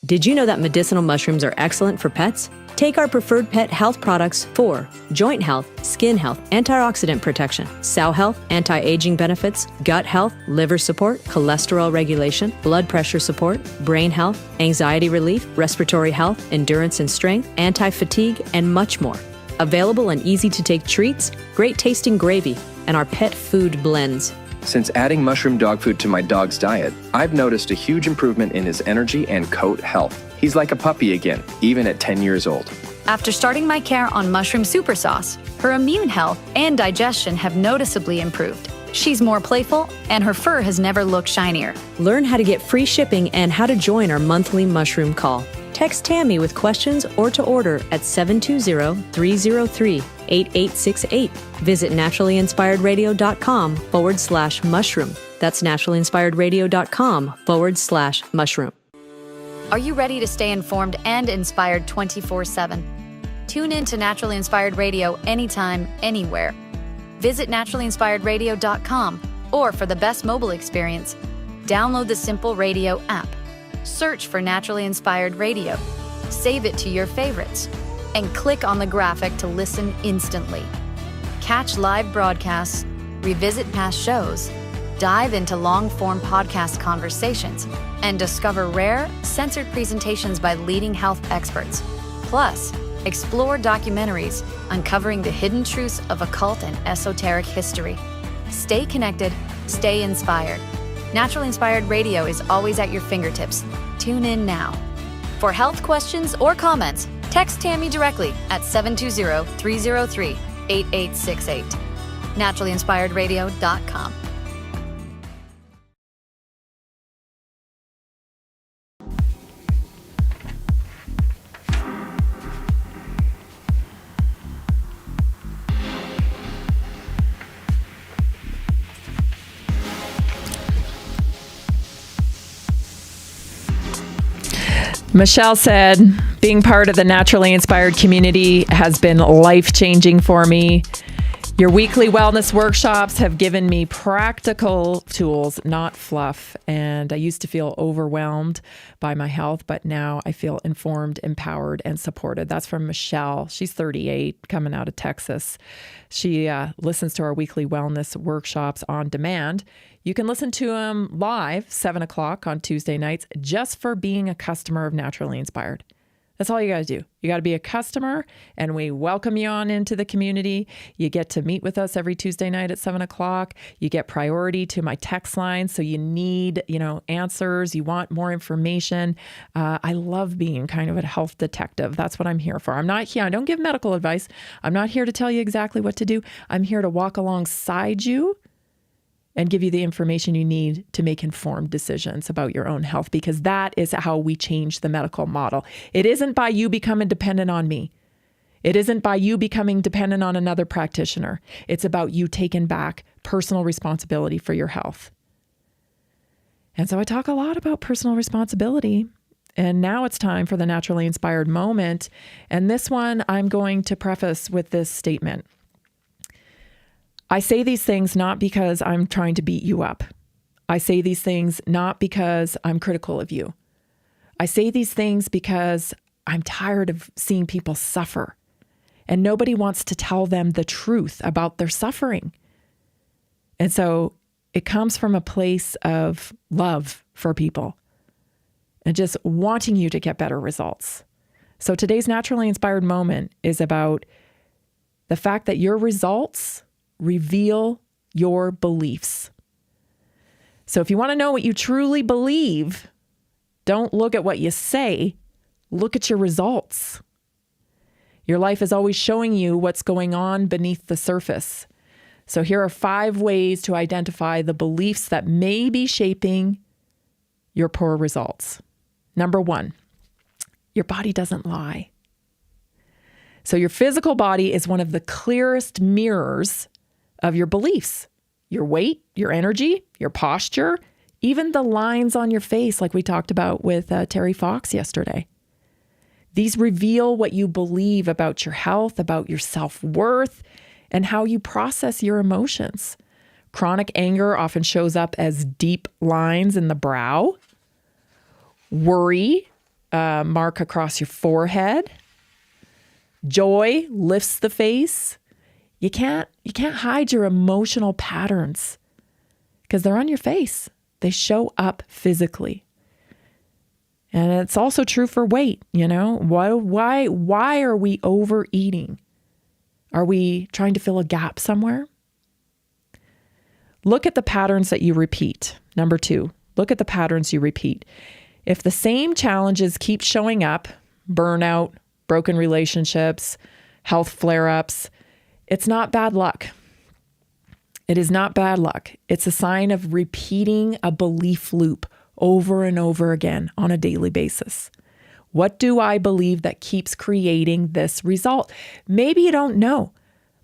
Did you know that medicinal mushrooms are excellent for pets? Take our preferred pet health products for joint health, skin health, antioxidant protection, cell health, anti-aging benefits, gut health, liver support, cholesterol regulation, blood pressure support, brain health, anxiety relief, respiratory health, endurance and strength, anti-fatigue, and much more. Available in easy-to-take treats, great-tasting gravy, and our pet food blends. Since adding mushroom dog food to my dog's diet, I've noticed a huge improvement in his energy and coat health. He's like a puppy again, even at 10 years old. After starting my care on mushroom super sauce, her immune health and digestion have noticeably improved. She's more playful, and her fur has never looked shinier. Learn how to get free shipping and how to join our monthly mushroom call. Text Tammy with questions or to order at 720-303-8868. Visit naturallyinspiredradio.com/mushroom. That's naturallyinspiredradio.com/mushroom. Are you ready to stay informed and inspired 24/7? Tune in to Naturally Inspired Radio anytime, anywhere. Visit naturallyinspiredradio.com, or for the best mobile experience, download the Simple Radio app. Search for Naturally Inspired Radio, save it to your favorites, and click on the graphic to listen instantly. Catch live broadcasts, revisit past shows, dive into long-form podcast conversations, and discover rare, censored presentations by leading health experts. Plus, explore documentaries uncovering the hidden truths of occult and esoteric history. Stay connected, stay inspired. Naturally Inspired Radio is always at your fingertips. Tune in now. For health questions or comments, text Tammy directly at 720-303-8868. naturallyinspiredradio.com. Michelle said, being part of the Naturally Inspired community has been life-changing for me. Your weekly wellness workshops have given me practical tools, not fluff. And I used to feel overwhelmed by my health, but now I feel informed, empowered, and supported. That's from Michelle. She's 38, coming out of Texas. She listens to our weekly wellness workshops on demand. You can listen to them live, 7 o'clock on Tuesday nights, just for being a customer of Naturally Inspired. That's all you got to do. You got to be a customer, and we welcome you on into the community. You get to meet with us every Tuesday night at 7 o'clock. You get priority to my text line. So you need, answers. You want more information. I love being kind of a health detective. That's what I'm here for. I'm not here. I don't give medical advice. I'm not here to tell you exactly what to do. I'm here to walk alongside you and give you the information you need to make informed decisions about your own health, because that is how we change the medical model. It isn't by you becoming dependent on me. It isn't by you becoming dependent on another practitioner. It's about you taking back personal responsibility for your health. And so I talk a lot about personal responsibility. And now it's time for the Naturally Inspired moment. And this one I'm going to preface with this statement. I say these things not because I'm trying to beat you up. I say these things not because I'm critical of you. I say these things because I'm tired of seeing people suffer, and nobody wants to tell them the truth about their suffering. And so it comes from a place of love for people and just wanting you to get better results. So today's Naturally Inspired moment is about the fact that your results reveal your beliefs. So if you want to know what you truly believe, don't look at what you say, look at your results. Your life is always showing you what's going on beneath the surface. So here are 5 ways to identify the beliefs that may be shaping your poor results. Number 1, your body doesn't lie. So your physical body is one of the clearest mirrors of your beliefs, your weight, your energy, your posture, even the lines on your face, like we talked about with Terry Fox yesterday. These reveal what you believe about your health, about your self-worth, and how you process your emotions. Chronic anger often shows up as deep lines in the brow. Worry, mark across your forehead. Joy lifts the face. You can't hide your emotional patterns because they're on your face. They show up physically. And it's also true for weight, Why are we overeating? Are we trying to fill a gap somewhere? Look at the patterns that you repeat. Number 2, look at the patterns you repeat. If the same challenges keep showing up, burnout, broken relationships, health flare-ups, it's not bad luck. It is not bad luck. It's a sign of repeating a belief loop over and over again on a daily basis. What do I believe that keeps creating this result? Maybe you don't know,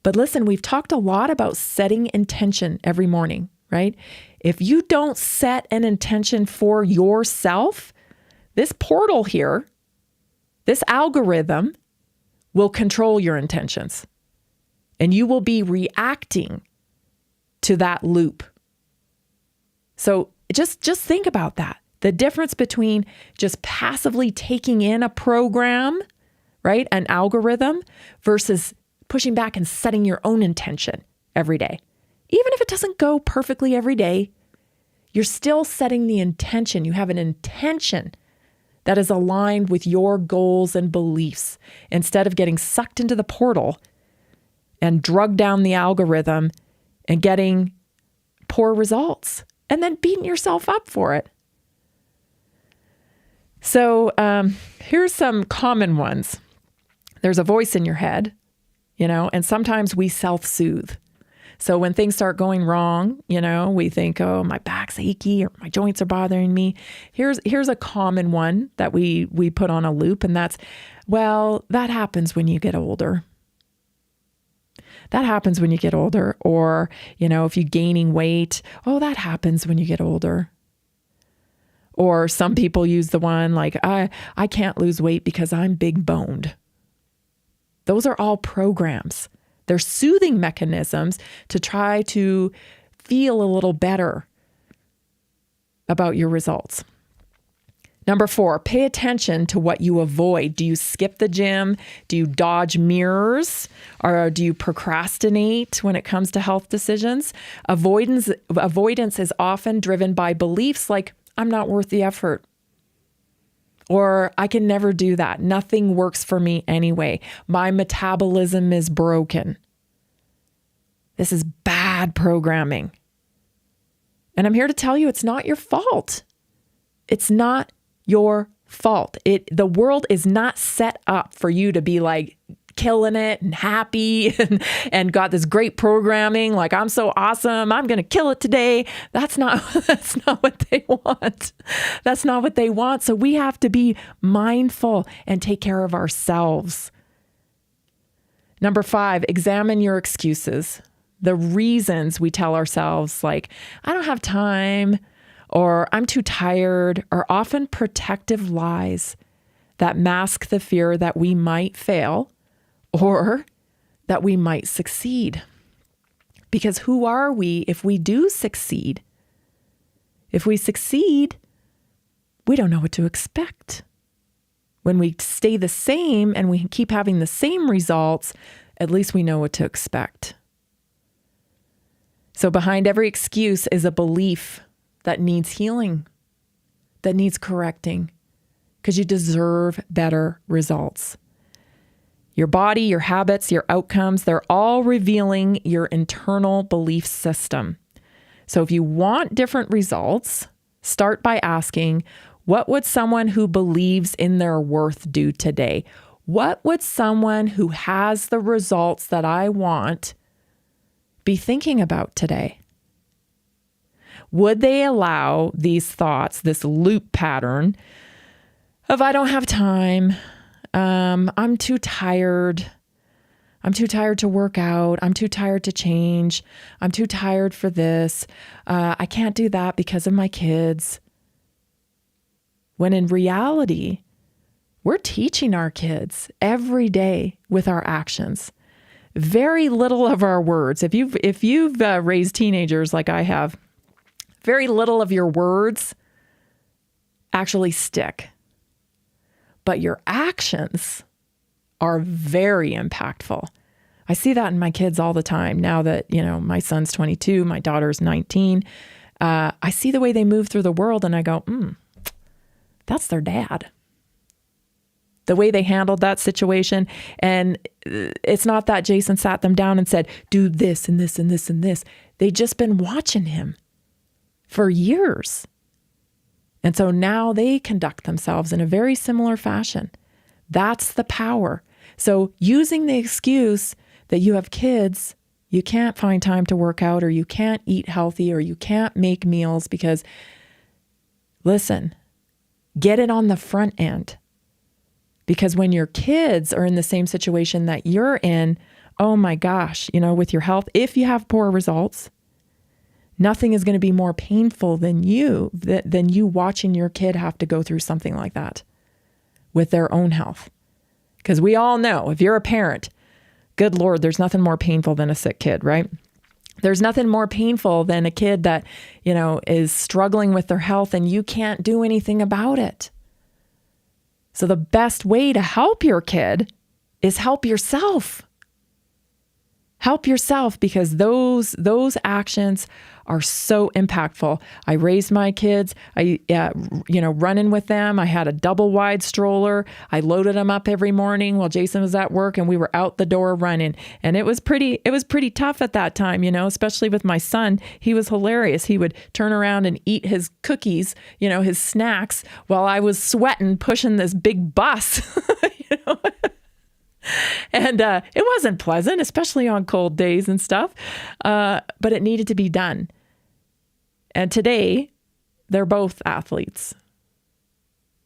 but listen, we've talked a lot about setting intention every morning, right? If you don't set an intention for yourself, this portal here, this algorithm will control your intentions. And you will be reacting to that loop. So just think about that. The difference between just passively taking in a program, right, an algorithm, versus pushing back and setting your own intention every day. Even if it doesn't go perfectly every day, you're still setting the intention. You have an intention that is aligned with your goals and beliefs instead of getting sucked into the portal and drugged down the algorithm and getting poor results and then beating yourself up for it. So here's some common ones. There's a voice in your head, and sometimes we self-soothe. So when things start going wrong, we think, oh, my back's achy or my joints are bothering me. Here's a common one that we put on a loop, and that's, well, that happens when you get older. That happens when you get older. Or, if you're gaining weight, oh, that happens when you get older. Or some people use the one like, I can't lose weight because I'm big boned. Those are all programs. They're soothing mechanisms to try to feel a little better about your results. Number 4, pay attention to what you avoid. Do you skip the gym? Do you dodge mirrors? Or do you procrastinate when it comes to health decisions? Avoidance is often driven by beliefs like, I'm not worth the effort. Or I can never do that. Nothing works for me anyway. My metabolism is broken. This is bad programming. And I'm here to tell you it's not your fault. It's not your fault. The world is not set up for you to be like killing it and happy and got this great programming. Like, I'm so awesome. I'm going to kill it today. That's not what they want. That's not what they want. So we have to be mindful and take care of ourselves. Number 5, examine your excuses. The reasons we tell ourselves, like, I don't have time, or I'm too tired, are often protective lies that mask the fear that we might fail or that we might succeed. Because who are we if we do succeed? If we succeed, we don't know what to expect. When we stay the same and we keep having the same results, at least we know what to expect. So behind every excuse is a belief that needs healing, that needs correcting, because you deserve better results. Your body, your habits, your outcomes, they're all revealing your internal belief system. So if you want different results, start by asking, what would someone who believes in their worth do today? What would someone who has the results that I want be thinking about today? Would they allow these thoughts, this loop pattern of I don't have time, I'm too tired to work out, I'm too tired to change, I'm too tired for this, I can't do that because of my kids. When in reality, we're teaching our kids every day with our actions. Very little of our words. If you've raised teenagers like I have, very little of your words actually stick. But your actions are very impactful. I see that in my kids all the time. Now that, my son's 22, my daughter's 19, I see the way they move through the world and I go, that's their dad. The way they handled that situation. And it's not that Jason sat them down and said, do this and this and this and this. They've just been watching him for years. And so now they conduct themselves in a very similar fashion. That's the power. So using the excuse that you have kids, you can't find time to work out, or you can't eat healthy, or you can't make meals because, listen, get it on the front end. Because when your kids are in the same situation that you're in, oh my gosh, with your health, if you have poor results, Nothing is going to be more painful than you watching your kid have to go through something like that with their own health. Because we all know, if you're a parent, good Lord, there's nothing more painful than a sick kid, right? There's nothing more painful than a kid that, is struggling with their health and you can't do anything about it. So the best way to help your kid is help yourself. Help yourself, because those actions are so impactful. I raised my kids, running with them. I had a double wide stroller. I loaded them up every morning while Jason was at work, and we were out the door running. And it was pretty tough at that time, especially with my son. He was hilarious. He would turn around and eat his cookies, his snacks, while I was sweating, pushing this big bus, And it wasn't pleasant, especially on cold days and stuff, but it needed to be done. And today, they're both athletes.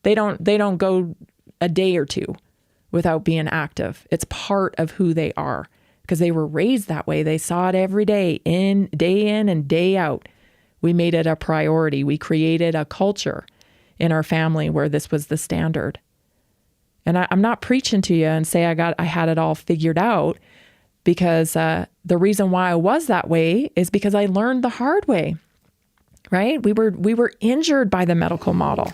They don't go a day or two without being active. It's part of who they are because they were raised that way. They saw it every day in and day out. We made it a priority. We created a culture in our family where this was the standard. And I'm not preaching to you and say I had it all figured out, because the reason why I was that way is because I learned the hard way, right? We were injured by the medical model.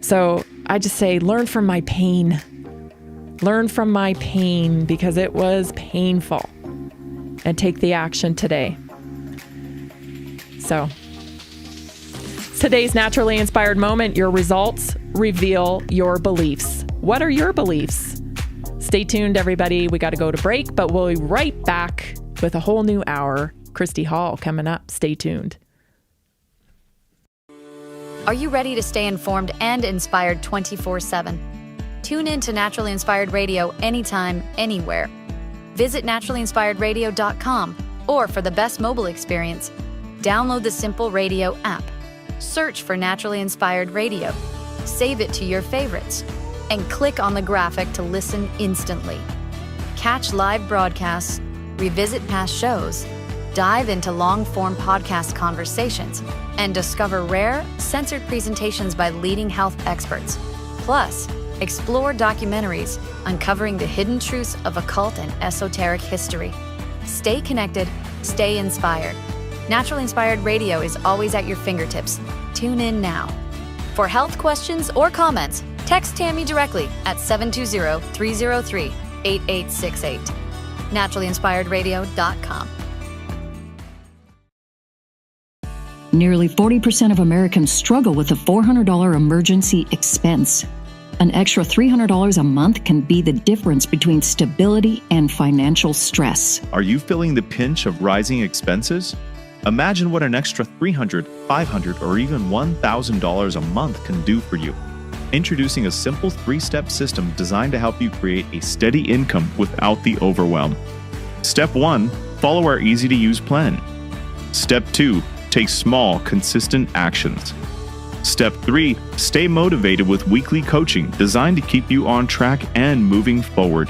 So I just say, learn from my pain. Learn from my pain, because it was painful, and take the action today. So today's naturally inspired moment: your results reveal your beliefs. What are your beliefs? Stay tuned, everybody. We got to go to break, but we'll be right back with a whole new hour. Christy Hall coming up. Stay tuned. Are you ready to stay informed and inspired 24/7? Tune in to Naturally Inspired Radio anytime, anywhere. Visit naturallyinspiredradio.com, or for the best mobile experience, download the Simple Radio app. Search for Naturally Inspired Radio. Save it to your favorites, and click on the graphic to listen instantly. Catch live broadcasts, revisit past shows, dive into long-form podcast conversations, and discover rare, censored presentations by leading health experts. Plus, explore documentaries uncovering the hidden truths of occult and esoteric history. Stay connected, stay inspired. Naturally Inspired Radio is always at your fingertips. Tune in now. For health questions or comments, text Tammy directly at 720-303-8868. naturallyinspiredradio.com. Nearly 40% of Americans struggle with a $400 emergency expense. An extra $300 a month can be the difference between stability and financial stress. Are you feeling the pinch of rising expenses? Imagine what an extra $300, $500, or even $1,000 a month can do for you. Introducing a simple 3-step system designed to help you create a steady income without the overwhelm. Step 1, follow our easy-to-use plan. Step 2, take small, consistent actions. Step 3, stay motivated with weekly coaching designed to keep you on track and moving forward.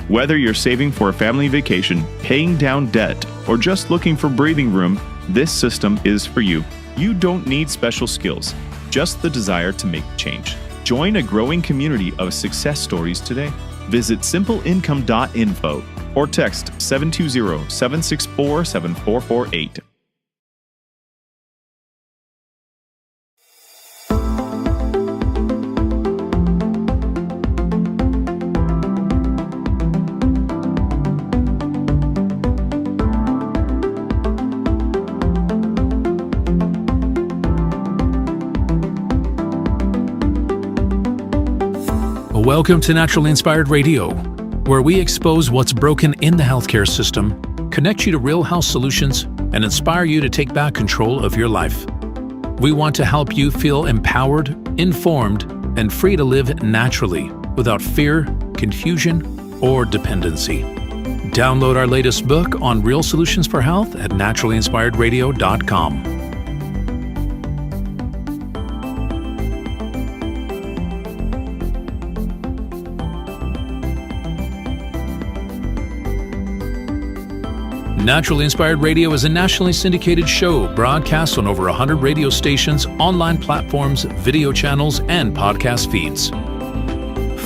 Whether you're saving for a family vacation, paying down debt, or just looking for breathing room, this system is for you. You don't need special skills, just the desire to make change. Join a growing community of success stories today. Visit simpleincome.info or text 720-764-7448. Welcome to Naturally Inspired Radio, where we expose what's broken in the healthcare system, connect you to real health solutions, and inspire you to take back control of your life. We want to help you feel empowered, informed, and free to live naturally without fear, confusion, or dependency. Download our latest book on real solutions for health at naturallyinspiredradio.com. Naturally Inspired Radio is a nationally syndicated show broadcast on over 100 radio stations, online platforms, video channels, and podcast feeds.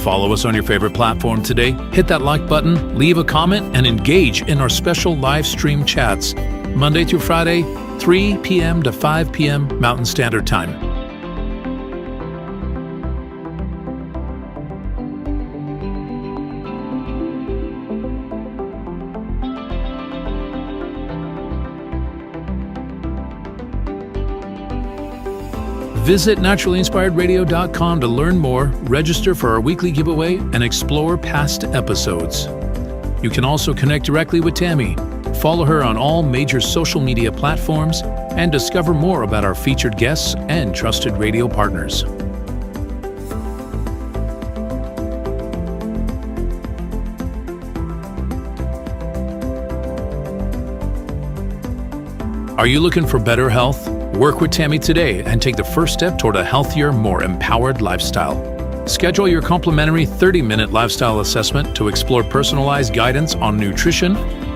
Follow us on your favorite platform today, hit that like button, leave a comment, and engage in our special live stream chats, Monday through Friday, 3 p.m. to 5 p.m. Mountain Standard Time. Visit naturallyinspiredradio.com to learn more, register for our weekly giveaway, and explore past episodes. You can also connect directly with Tammy, follow her on all major social media platforms, and discover more about our featured guests and trusted radio partners. Are you looking for better health? Work with Tammy today and take the first step toward a healthier, more empowered lifestyle. Schedule your complimentary 30-minute lifestyle assessment to explore personalized guidance on nutrition,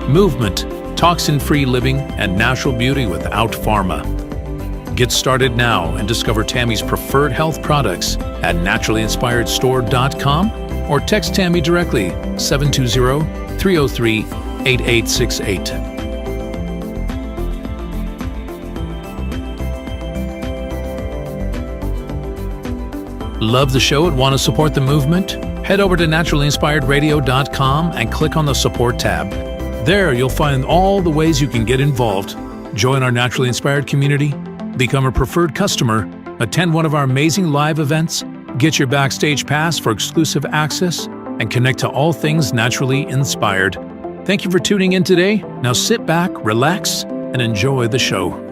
movement, toxin-free living, and natural beauty without pharma. Get started now and discover Tammy's preferred health products at naturallyinspiredstore.com or text Tammy directly 720-303-8868. Love the show and want to support the movement? Head over to naturallyinspiredradio.com and click on the support tab. There you'll find all the ways you can get involved. Join our Naturally Inspired community, become a preferred customer, attend one of our amazing live events, get your backstage pass for exclusive access, and connect to all things naturally inspired. Thank you for tuning in today. Now sit back, relax, and enjoy the show.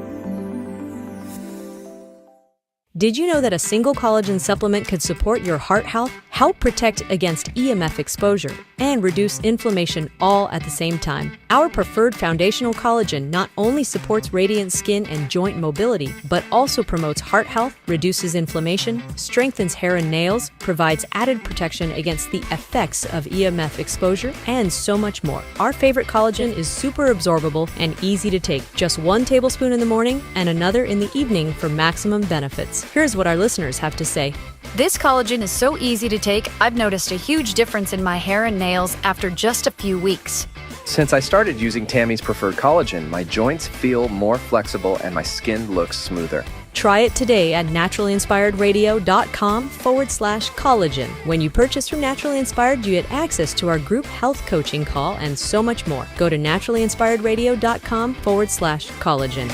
Did you know that a single collagen supplement could support your heart health, help protect against EMF exposure, and reduce inflammation all at the same time? Our preferred foundational collagen not only supports radiant skin and joint mobility, but also promotes heart health, reduces inflammation, strengthens hair and nails, provides added protection against the effects of EMF exposure, and so much more. Our favorite collagen is super absorbable and easy to take. Just 1 tablespoon in the morning and another in the evening for maximum benefits. Here's what our listeners have to say. This collagen is so easy to take, I've noticed a huge difference in my hair and nails after just a few weeks. Since I started using Tammy's preferred collagen, my joints feel more flexible and my skin looks smoother. Try it today at naturallyinspiredradio.com/collagen. When you purchase from Naturally Inspired, you get access to our group health coaching call and so much more. Go to naturallyinspiredradio.com/collagen.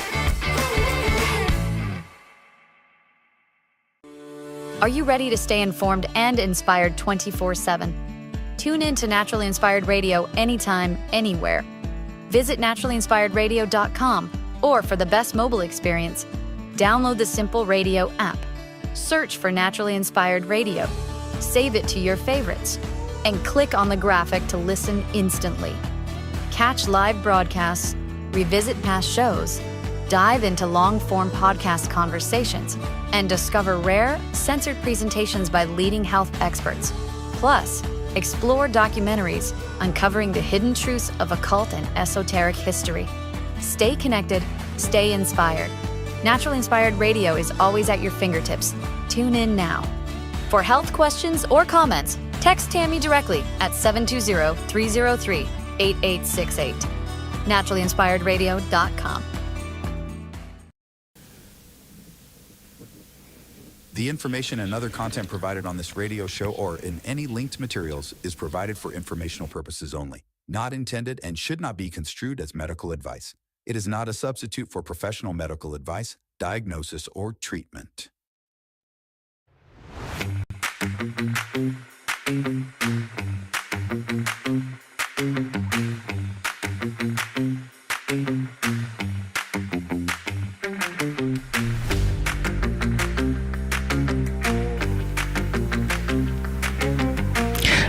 Are you ready to stay informed and inspired 24/7? Tune in to Naturally Inspired Radio anytime, anywhere. Visit naturallyinspiredradio.com, or for the best mobile experience, download the Simple Radio app. Search for Naturally Inspired Radio, save it to your favorites, and click on the graphic to listen instantly. Catch live broadcasts, revisit past shows, dive into long-form podcast conversations, and discover rare, censored presentations by leading health experts. Plus, explore documentaries uncovering the hidden truths of occult and esoteric history. Stay connected, stay inspired. Naturally Inspired Radio is always at your fingertips. Tune in now. For health questions or comments, text Tammy directly at 720-303-8868. naturallyinspiredradio.com. The information and other content provided on this radio show or in any linked materials is provided for informational purposes only, not intended and should not be construed as medical advice. It is not a substitute for professional medical advice, diagnosis, or treatment.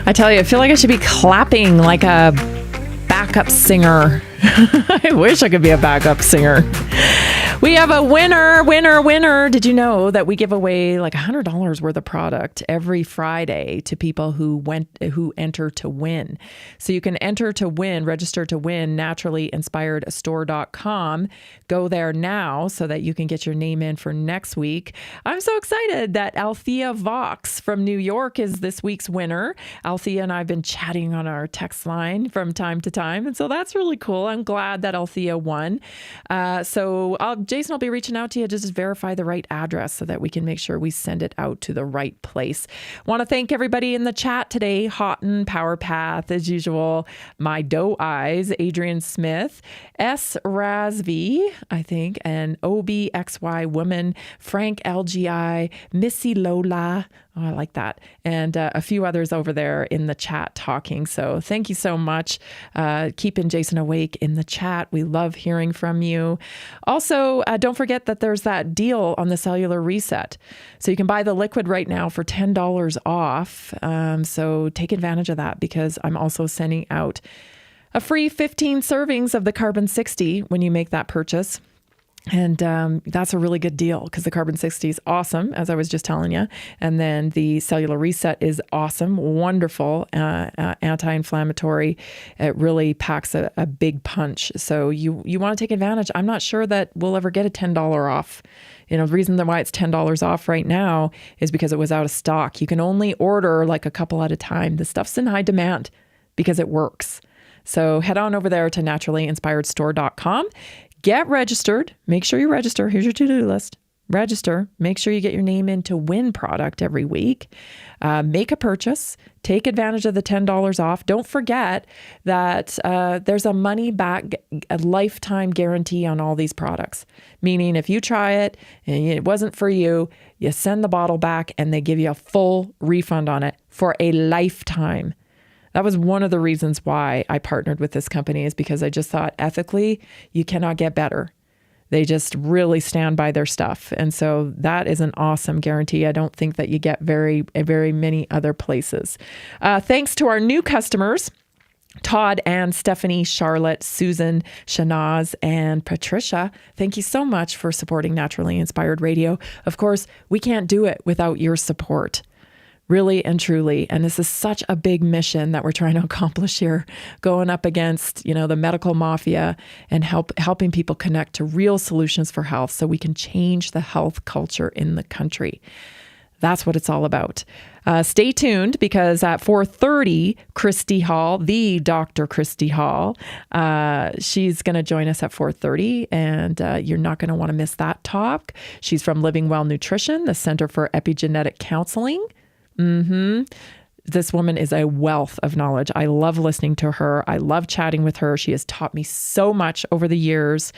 I tell you, I feel like I should be clapping like a backup singer. I wish I could be a backup singer. We have a winner. Did you know that we give away like $100 worth of product every Friday to people who enter to win? So you can enter to win, register to win, naturallyinspiredstore.com. Go there now so that you can get your name in for next week. I'm so excited that Althea Vox from New York is this week's winner. Althea and I have been chatting on our text line from time to time, and so that's really cool. I'm glad that Althea won. So Jason will be reaching out to you just to verify the right address so that we can make sure we send it out to the right place. Want to thank everybody in the chat today. Houghton, Power Path, as usual. My Doe Eyes, Adrian Smith, S. Razvi, I think, and OBXY Woman, Frank LGI, Missy Lola. Oh, I like that. And a few others over there in the chat talking. So thank you so much. Keeping Jason awake in the chat. We love hearing from you. Also, don't forget that there's that deal on the cellular reset. So you can buy the liquid right now for $10 off. So take advantage of that because I'm also sending out a free 15 servings of the Carbon 60 when you make that purchase. And that's a really good deal because the Carbon 60 is awesome, as I was just telling you. And then the Cellular Reset is awesome, wonderful, anti-inflammatory. It really packs a big punch. So you want to take advantage. I'm not sure that we'll ever get a $10 off. You know, the reason why it's $10 off right now is because it was out of stock. You can only order like a couple at a time. The stuff's in high demand because it works. So head on over there to naturallyinspiredstore.com. Get registered. Make sure you register. Here's your to-do list. Register. Make sure you get your name in to win product every week. Make a purchase. Take advantage of the $10 off. Don't forget that there's a money-back, a lifetime guarantee on all these products. Meaning if you try it and it wasn't for you, you send the bottle back and they give you a full refund on it for a lifetime. That was one of the reasons why I partnered with this company is because I just thought ethically, you cannot get better. They just really stand by their stuff. And so that is an awesome guarantee. I don't think that you get very many other places. Thanks to our new customers, Todd, Ann, Stephanie, Charlotte, Susan, Shanaz, and Patricia. Thank you so much for supporting Naturally Inspired Radio. Of course, we can't do it without your support. Really and truly. And this is such a big mission that we're trying to accomplish here, going up against, the medical mafia and helping people connect to real solutions for health so we can change the health culture in the country. That's what it's all about. Stay tuned because at 4:30, Christy Hall, the Dr. Christy Hall, she's going to join us at 4:30, and you're not going to want to miss that talk. She's from Living Well Nutrition, the Center for Epigenetic Counseling. This woman is a wealth of knowledge. I love listening to her. I love chatting with her. She has taught me so much over the years.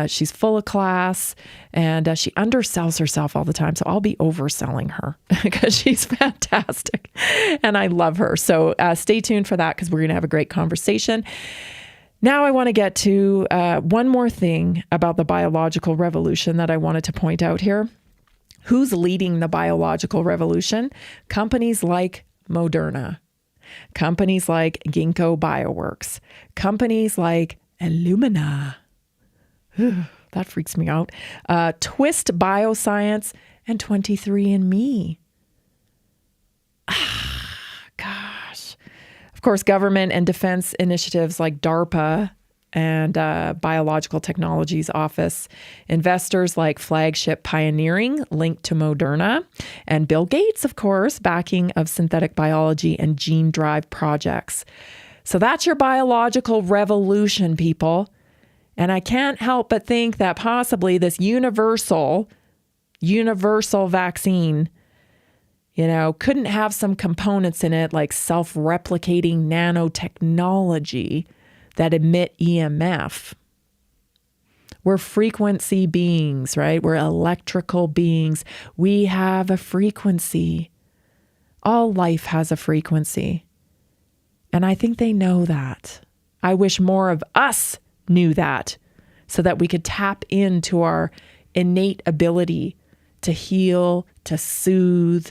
She's full of class and she undersells herself all the time. So I'll be overselling her because she's fantastic and I love her. So stay tuned for that because we're going to have a great conversation. Now I want to get to one more thing about the biological revolution that I wanted to point out here. Who's leading the biological revolution? Companies like Moderna, companies like Ginkgo Bioworks, companies like Illumina. That freaks me out. Twist Bioscience and 23andMe. Gosh. Of course, government and defense initiatives like DARPA and Biological Technologies Office, investors like Flagship Pioneering linked to Moderna, and Bill Gates, of course, backing of synthetic biology and gene drive projects. So that's your biological revolution, people. And I can't help but think that possibly this universal vaccine, couldn't have some components in it like self-replicating nanotechnology that emit EMF. We're frequency beings, right? We're electrical beings. We have a frequency. All life has a frequency. And I think they know that. I wish more of us knew that so that we could tap into our innate ability to heal, to soothe.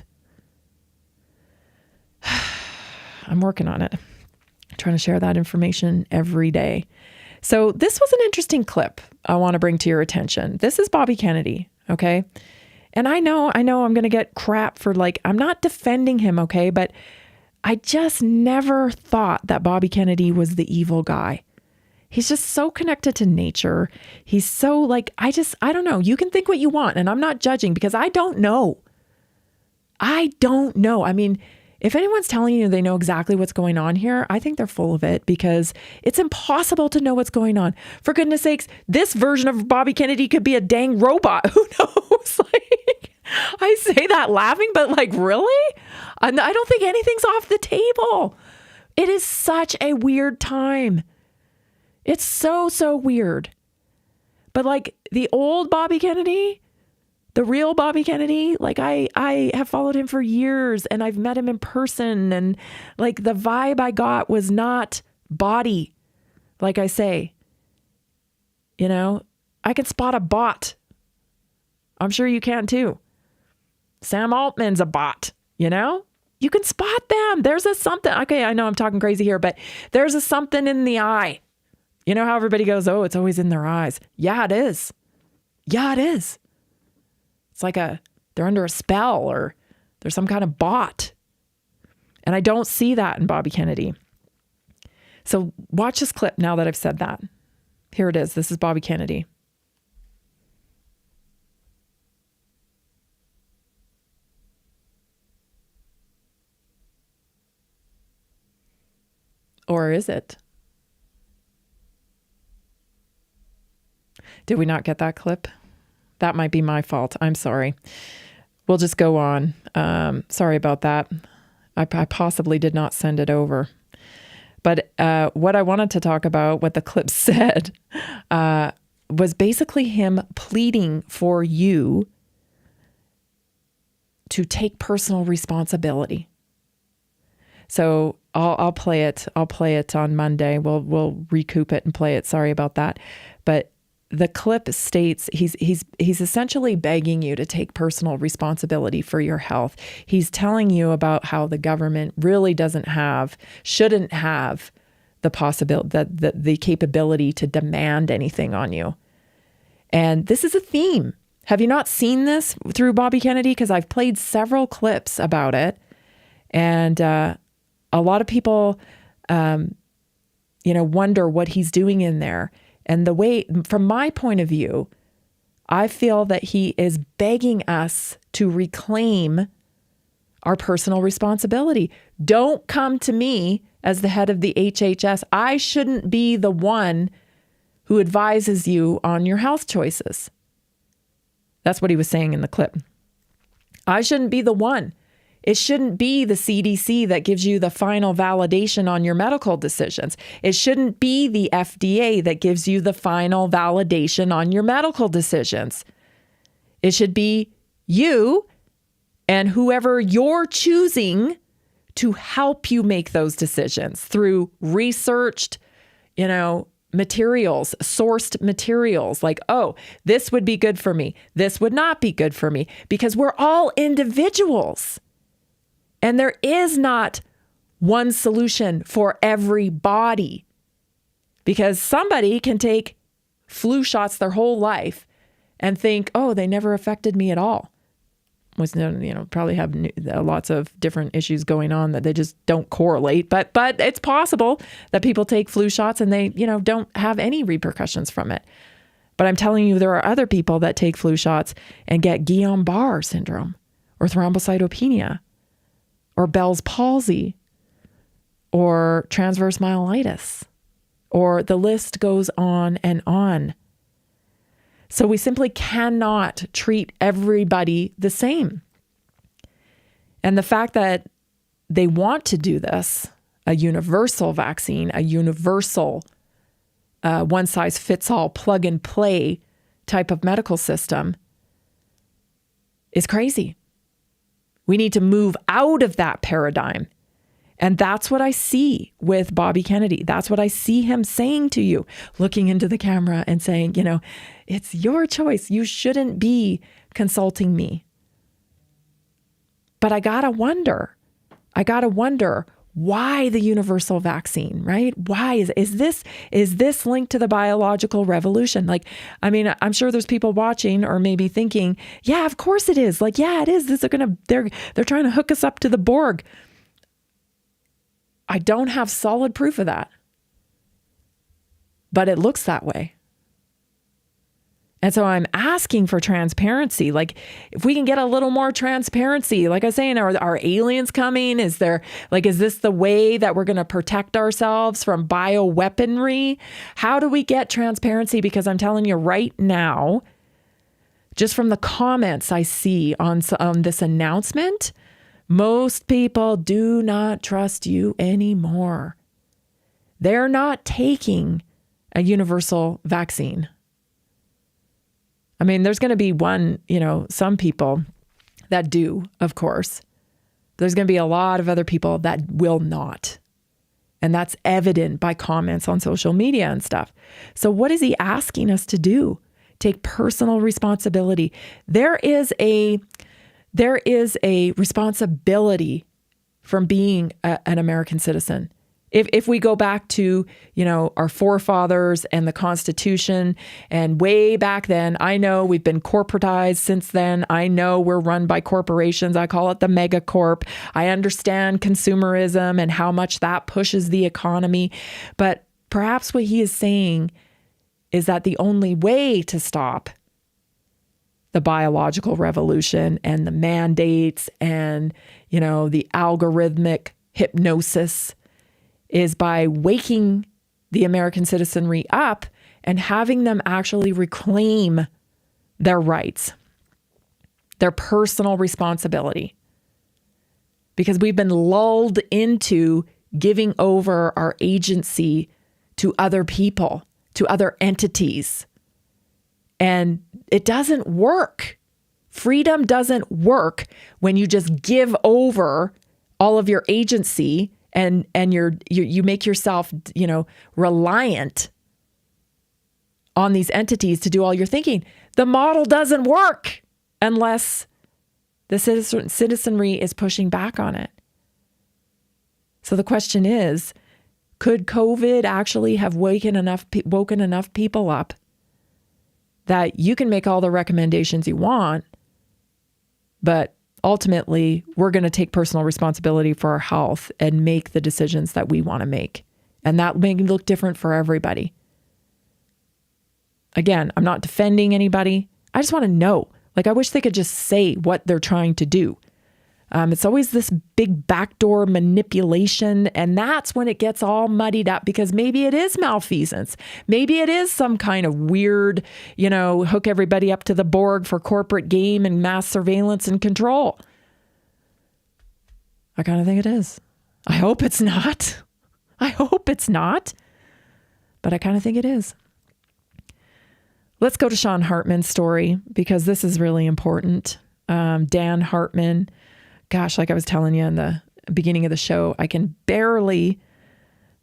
I'm working on it. Trying to share that information every day. So this was an interesting clip I want to bring to your attention. This is Bobby Kennedy, okay? And I know I'm going to get crap for I'm not defending him, okay? But I just never thought that Bobby Kennedy was the evil guy. He's just so connected to nature. He's so I don't know. You can think what you want, and I'm not judging because I don't know. I don't know. I mean, if anyone's telling you they know exactly what's going on here, I think they're full of it because it's impossible to know what's going on. For goodness sakes, this version of Bobby Kennedy could be a dang robot. Who knows? I say that laughing, but really? I don't think anything's off the table. It is such a weird time. It's so weird. But the old Bobby Kennedy, the real Bobby Kennedy, I have followed him for years and I've met him in person and the vibe I got was not body. Like I say, I can spot a bot. I'm sure you can too. Sam Altman's a bot, you can spot them. There's a something. Okay, I know I'm talking crazy here, but there's a something in the eye. You know how everybody goes, oh, it's always in their eyes. Yeah, it is. Yeah, it is. It's they're under a spell or there's some kind of bot. And I don't see that in Bobby Kennedy. So watch this clip now that I've said that. Here it is. This is Bobby Kennedy. Or is it? Did we not get that clip? That might be my fault. I'm sorry. We'll just go on. Sorry about that. I possibly did not send it over. But what I wanted to talk about, what the clip said, was basically him pleading for you to take personal responsibility. So I'll play it. I'll play it on Monday. We'll recoup it and play it. Sorry about that. But the clip states he's essentially begging you to take personal responsibility for your health. He's telling you about how the government really shouldn't have the possibility, the capability to demand anything on you. And this is a theme. Have you not seen this through Bobby Kennedy? Because I've played several clips about it, and a lot of people, wonder what he's doing in there. And the way, from my point of view, I feel that he is begging us to reclaim our personal responsibility. Don't come to me as the head of the HHS. I shouldn't be the one who advises you on your health choices. That's what he was saying in the clip. I shouldn't be the one. It shouldn't be the CDC that gives you the final validation on your medical decisions. It shouldn't be the FDA that gives you the final validation on your medical decisions. It should be you and whoever you're choosing to help you make those decisions through researched, materials, sourced materials oh, this would be good for me. This would not be good for me because we're all individuals. And there is not one solution for everybody because somebody can take flu shots their whole life and think, oh, they never affected me at all. Probably have lots of different issues going on that they just don't correlate. But it's possible that people take flu shots and they, don't have any repercussions from it. But I'm telling you, there are other people that take flu shots and get Guillain-Barré syndrome or thrombocytopenia, or Bell's palsy, or transverse myelitis, or the list goes on and on. So we simply cannot treat everybody the same. And the fact that they want to do this, a universal vaccine, a universal one-size-fits-all plug-and-play type of medical system is crazy. We need to move out of that paradigm. And that's what I see with Bobby Kennedy. That's what I see him saying to you, looking into the camera and saying, it's your choice. You shouldn't be consulting me. But I gotta wonder Why the universal vaccine, right? Why is this linked to the biological revolution? Like, I mean, I'm sure there's people watching or maybe thinking, yeah, of course it is. Like, yeah, it is. They're trying to hook us up to the Borg. I don't have solid proof of that, but it looks that way. And so I'm asking for transparency. Like, if we can get a little more transparency, like I was saying, are aliens coming? Is this the way that we're going to protect ourselves from bioweaponry? How do we get transparency? Because I'm telling you right now, just from the comments I see on this announcement, most people do not trust you anymore. They're not taking a universal vaccine. I mean, there's going to be some people that do, of course. There's going to be a lot of other people that will not. And that's evident by comments on social media and stuff. So what is he asking us to do? Take personal responsibility. There is a responsibility from being an American citizen. If we go back to, our forefathers and the Constitution and way back then, I know we've been corporatized since then. I know we're run by corporations. I call it the megacorp. I understand consumerism and how much that pushes the economy. But perhaps what he is saying is that the only way to stop the biological revolution and the mandates and, the algorithmic hypnosis is by waking the American citizenry up and having them actually reclaim their rights, their personal responsibility. Because we've been lulled into giving over our agency to other people, to other entities. And it doesn't work. Freedom doesn't work when you just give over all of your agency and you make yourself, reliant on these entities to do all your thinking. The model doesn't work unless the citizenry is pushing back on it. So the question is, could COVID actually have woken enough people up that you can make all the recommendations you want, but ultimately, we're going to take personal responsibility for our health and make the decisions that we want to make. And that may look different for everybody. Again, I'm not defending anybody. I just want to know. I wish they could just say what they're trying to do. It's always this big backdoor manipulation. And that's when it gets all muddied up, because maybe it is malfeasance. Maybe it is some kind of weird, hook everybody up to the Borg for corporate game and mass surveillance and control. I kind of think it is. I hope it's not. But I kind of think it is. Let's go to Sean Hartman's story, because this is really important. Dan Hartman. Gosh, like I was telling you in the beginning of the show, I can barely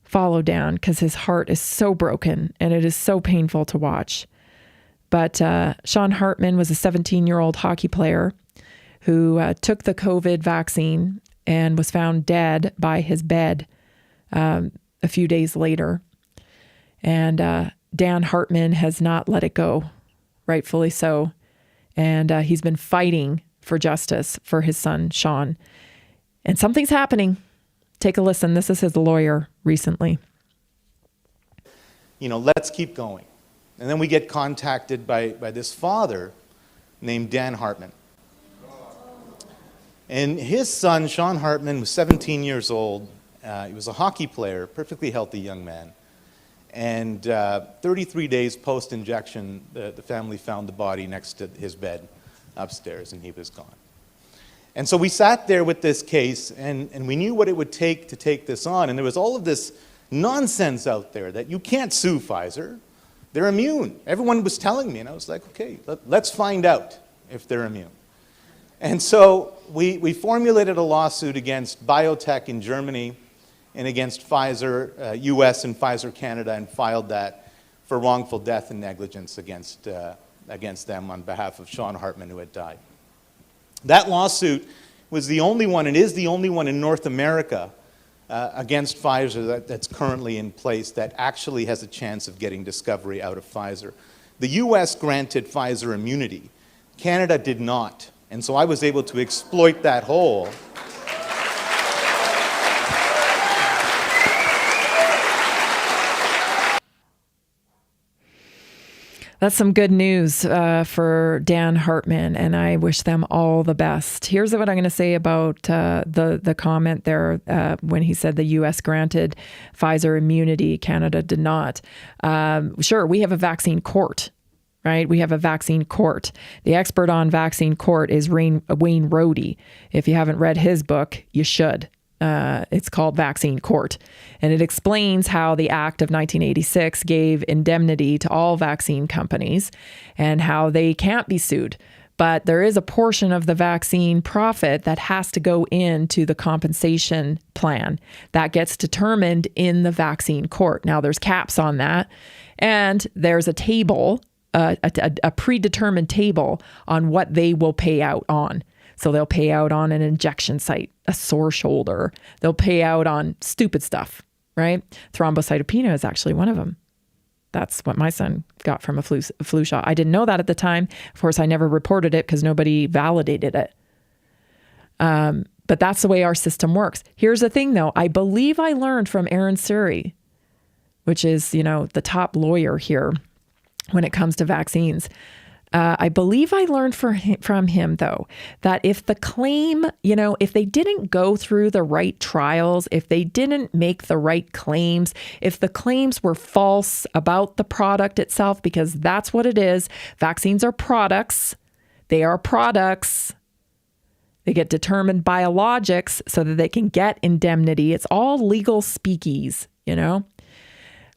follow Dan because his heart is so broken and it is so painful to watch. But Sean Hartman was a 17-year-old hockey player who took the COVID vaccine and was found dead by his bed a few days later. And Dan Hartman has not let it go, rightfully so. And he's been fighting for justice for his son, Sean. And something's happening. Take a listen. This is his lawyer recently. Let's keep going. And then we get contacted by this father named Dan Hartman. And his son, Sean Hartman, was 17 years old. He was a hockey player, perfectly healthy young man. And 33 days post-injection, the family found the body next to his bed upstairs, and he was gone. And so we sat there with this case, and we knew what it would take to take this on. And there was all of this nonsense out there that you can't sue Pfizer. They're immune. Everyone was telling me, and I was like, okay, let's find out if they're immune. And so we formulated a lawsuit against biotech in Germany and against Pfizer, US and Pfizer Canada, and filed that for wrongful death and negligence against them on behalf of Sean Hartman, who had died. That lawsuit was the only one, and is the only one in North America, against Pfizer that's currently in place that actually has a chance of getting discovery out of Pfizer. The US granted Pfizer immunity. Canada did not. And so I was able to exploit that hole. That's some good news for Dan Hartman, and I wish them all the best. Here's what I'm going to say about the comment there when he said the U.S. granted Pfizer immunity, Canada did not. Sure, we have a vaccine court, right? We have a vaccine court. The expert on vaccine court is Wayne Rohde. If you haven't read his book, you should. It's called Vaccine Court, and it explains how the Act of 1986 gave indemnity to all vaccine companies and how they can't be sued. But there is a portion of the vaccine profit that has to go into the compensation plan that gets determined in the vaccine court. Now, there's caps on that, and there's a table, a predetermined table on what they will pay out on. So they'll pay out on an injection site, a sore shoulder. They'll pay out on stupid stuff, right? Thrombocytopenia is actually one of them. That's what my son got from a flu shot. I didn't know that at the time. Of course, I never reported it because nobody validated it. But that's the way our system works. Here's the thing, though. I believe I learned from Aaron Suri, which is, the top lawyer here when it comes to vaccines. I believe I learned from him, though, that if the claim, if they didn't go through the right trials, if they didn't make the right claims, if the claims were false about the product itself, because that's what it is. Vaccines are products. They are products. They get determined biologics so that they can get indemnity. It's all legal speakies,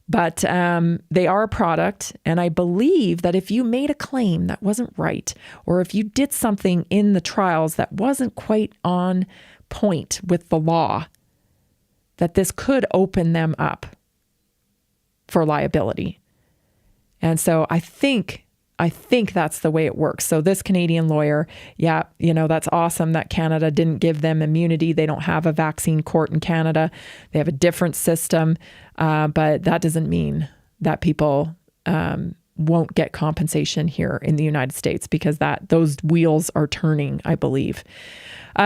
But they are a product, and I believe that if you made a claim that wasn't right, or if you did something in the trials that wasn't quite on point with the law, that this could open them up for liability. And so I think that's the way it works. So this Canadian lawyer, that's awesome that Canada didn't give them immunity. They don't have a vaccine court in Canada. They have a different system. But that doesn't mean that people won't get compensation here in the United States, because those wheels are turning, I believe.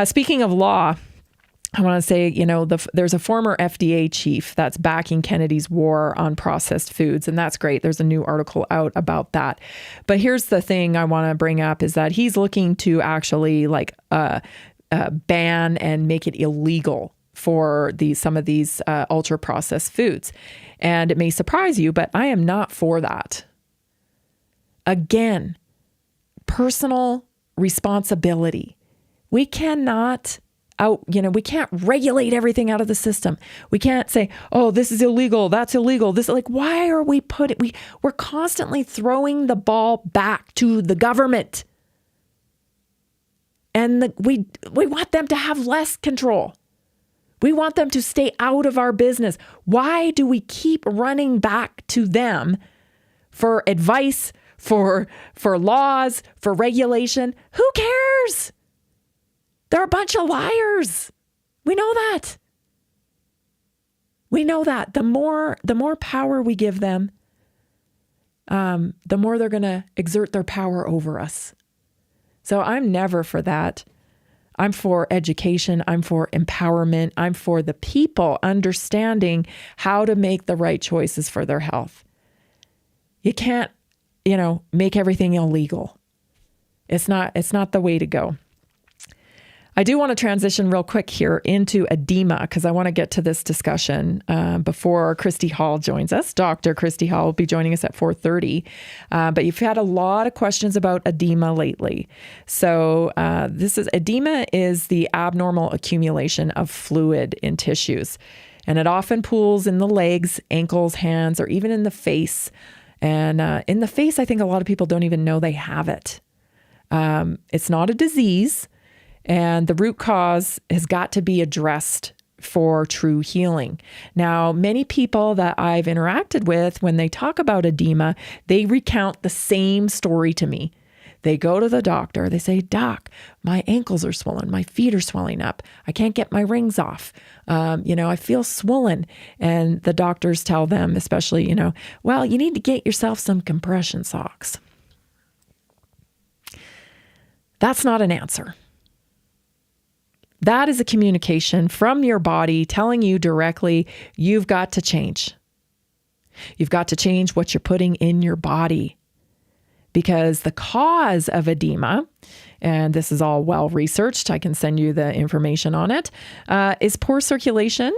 Speaking of law, I want to say, there's a former FDA chief that's backing Kennedy's war on processed foods, and that's great. There's a new article out about that. But here's the thing I want to bring up is that he's looking to actually ban and make it illegal for some of these ultra processed foods. And it may surprise you, but I am not for that. Again, personal responsibility. We cannot we can't regulate everything out of the system. We can't say, oh, this is illegal, that's illegal. Why are we're constantly throwing the ball back to the government. And we want them to have less control. We want them to stay out of our business. Why do we keep running back to them for advice, for laws, for regulation? Who cares? They're a bunch of liars. We know that. The more power we give them, the more they're going to exert their power over us. So I'm never for that. I'm for education. I'm for empowerment. I'm for the people understanding how to make the right choices for their health. You can't, make everything illegal. It's not the way to go. I do want to transition real quick here into edema, because I want to get to this discussion before Christy Hall joins us. Dr. Christy Hall will be joining us at 4:30. But you've had a lot of questions about edema lately. So edema is the abnormal accumulation of fluid in tissues. And it often pools in the legs, ankles, hands, or even in the face. And in the face, I think a lot of people don't even know they have it. It's not a disease. And the root cause has got to be addressed for true healing. Now, many people that I've interacted with, when they talk about edema, they recount the same story to me. They go to the doctor. They say, "Doc, my ankles are swollen. My feet are swelling up. I can't get my rings off. I feel swollen." And the doctors tell them, especially, well, you need to get yourself some compression socks. That's not an answer. That is a communication from your body telling you directly, you've got to change. You've got to change what you're putting in your body. Because the cause of edema, and this is all well researched, I can send you the information on it, is poor circulation,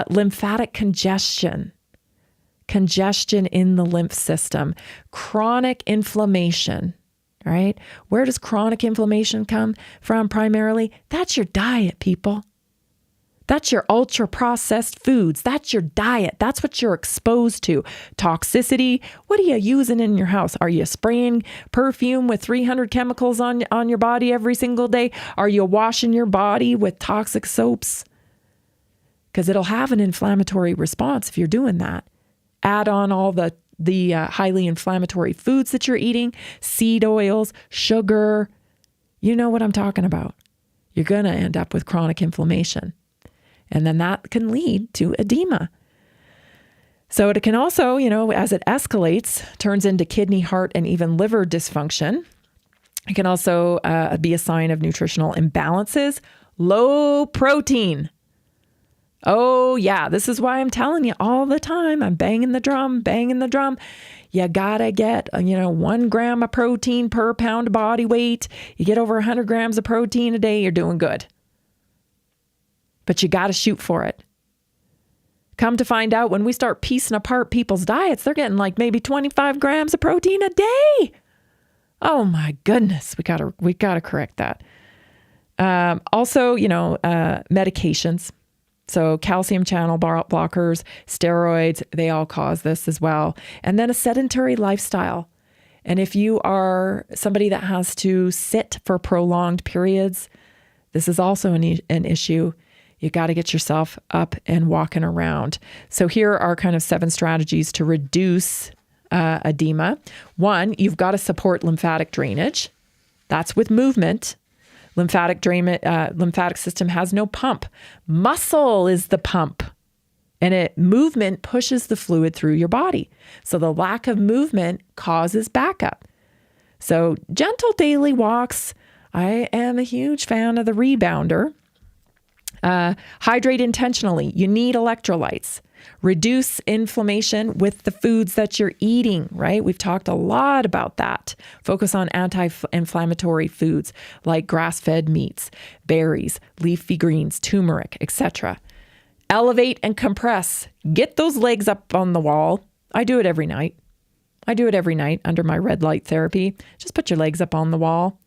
lymphatic congestion in the lymph system, chronic inflammation, right? Where does chronic inflammation come from primarily? That's your diet, people. That's your ultra-processed foods. That's your diet. That's what you're exposed to. Toxicity. What are you using in your house? Are you spraying perfume with 300 chemicals on your body every single day? Are you washing your body with toxic soaps? Because it'll have an inflammatory response if you're doing that. Add on all the highly inflammatory foods that you're eating, seed oils, sugar. You know what I'm talking about. You're going to end up with chronic inflammation. And then that can lead to edema. So it can also, as it escalates, turns into kidney, heart, and even liver dysfunction. It can also be a sign of nutritional imbalances. Low protein. Oh, yeah. This is why I'm telling you all the time. I'm banging the drum. You got to get, 1 gram of protein per pound body weight. You get over 100 grams of protein a day, you're doing good. But you got to shoot for it. Come to find out, when we start piecing apart people's diets, they're getting like maybe 25 grams of protein a day. Oh my goodness, we gotta correct that. Also, medications. So calcium channel blockers, steroids, they all cause this as well. And then a sedentary lifestyle. And if you are somebody that has to sit for prolonged periods, this is also an issue. You got to get yourself up and walking around. So here are kind of 7 strategies to reduce edema. 1, you've got to support lymphatic drainage. That's with movement. Lymphatic system has no pump. Muscle is the pump. And movement pushes the fluid through your body. So the lack of movement causes backup. So gentle daily walks. I am a huge fan of the rebounder. Hydrate intentionally. You need electrolytes. Reduce inflammation with the foods that you're eating, right? We've talked a lot about that. Focus on anti-inflammatory foods like grass-fed meats, berries, leafy greens, turmeric, etc. Elevate and compress. Get those legs up on the wall. I do it every night. Under my red light therapy. Just put your legs up on the wall.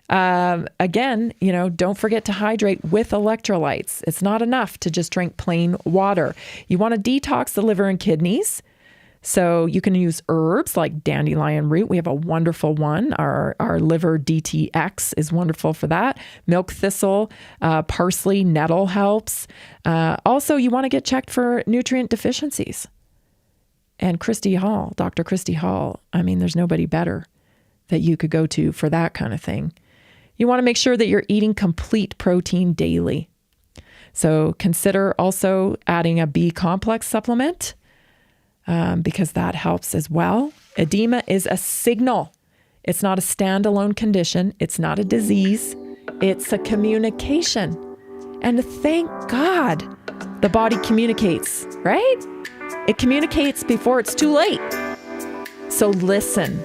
Again, don't forget to hydrate with electrolytes. It's not enough to just drink plain water. You want to detox the liver and kidneys. So you can use herbs like dandelion root. We have a wonderful one. Our liver DTX is wonderful for that. Milk thistle, parsley, nettle helps. Also, you want to get checked for nutrient deficiencies. And Dr. Christy Hall, there's nobody better that you could go to for that kind of thing. You want to make sure that you're eating complete protein daily. So consider also adding a B complex supplement because that helps as well. Edema is a signal. It's not a standalone condition. It's not a disease. It's a communication. And thank God the body communicates, right? It communicates before it's too late. So listen.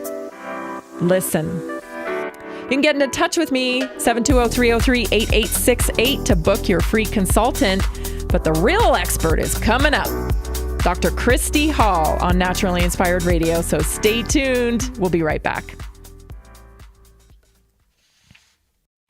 You can get in touch with me, 720-303-8868 to book your free consultant. But the real expert is coming up. Dr. Christy Hall on Naturally Inspired Radio. So stay tuned. We'll be right back.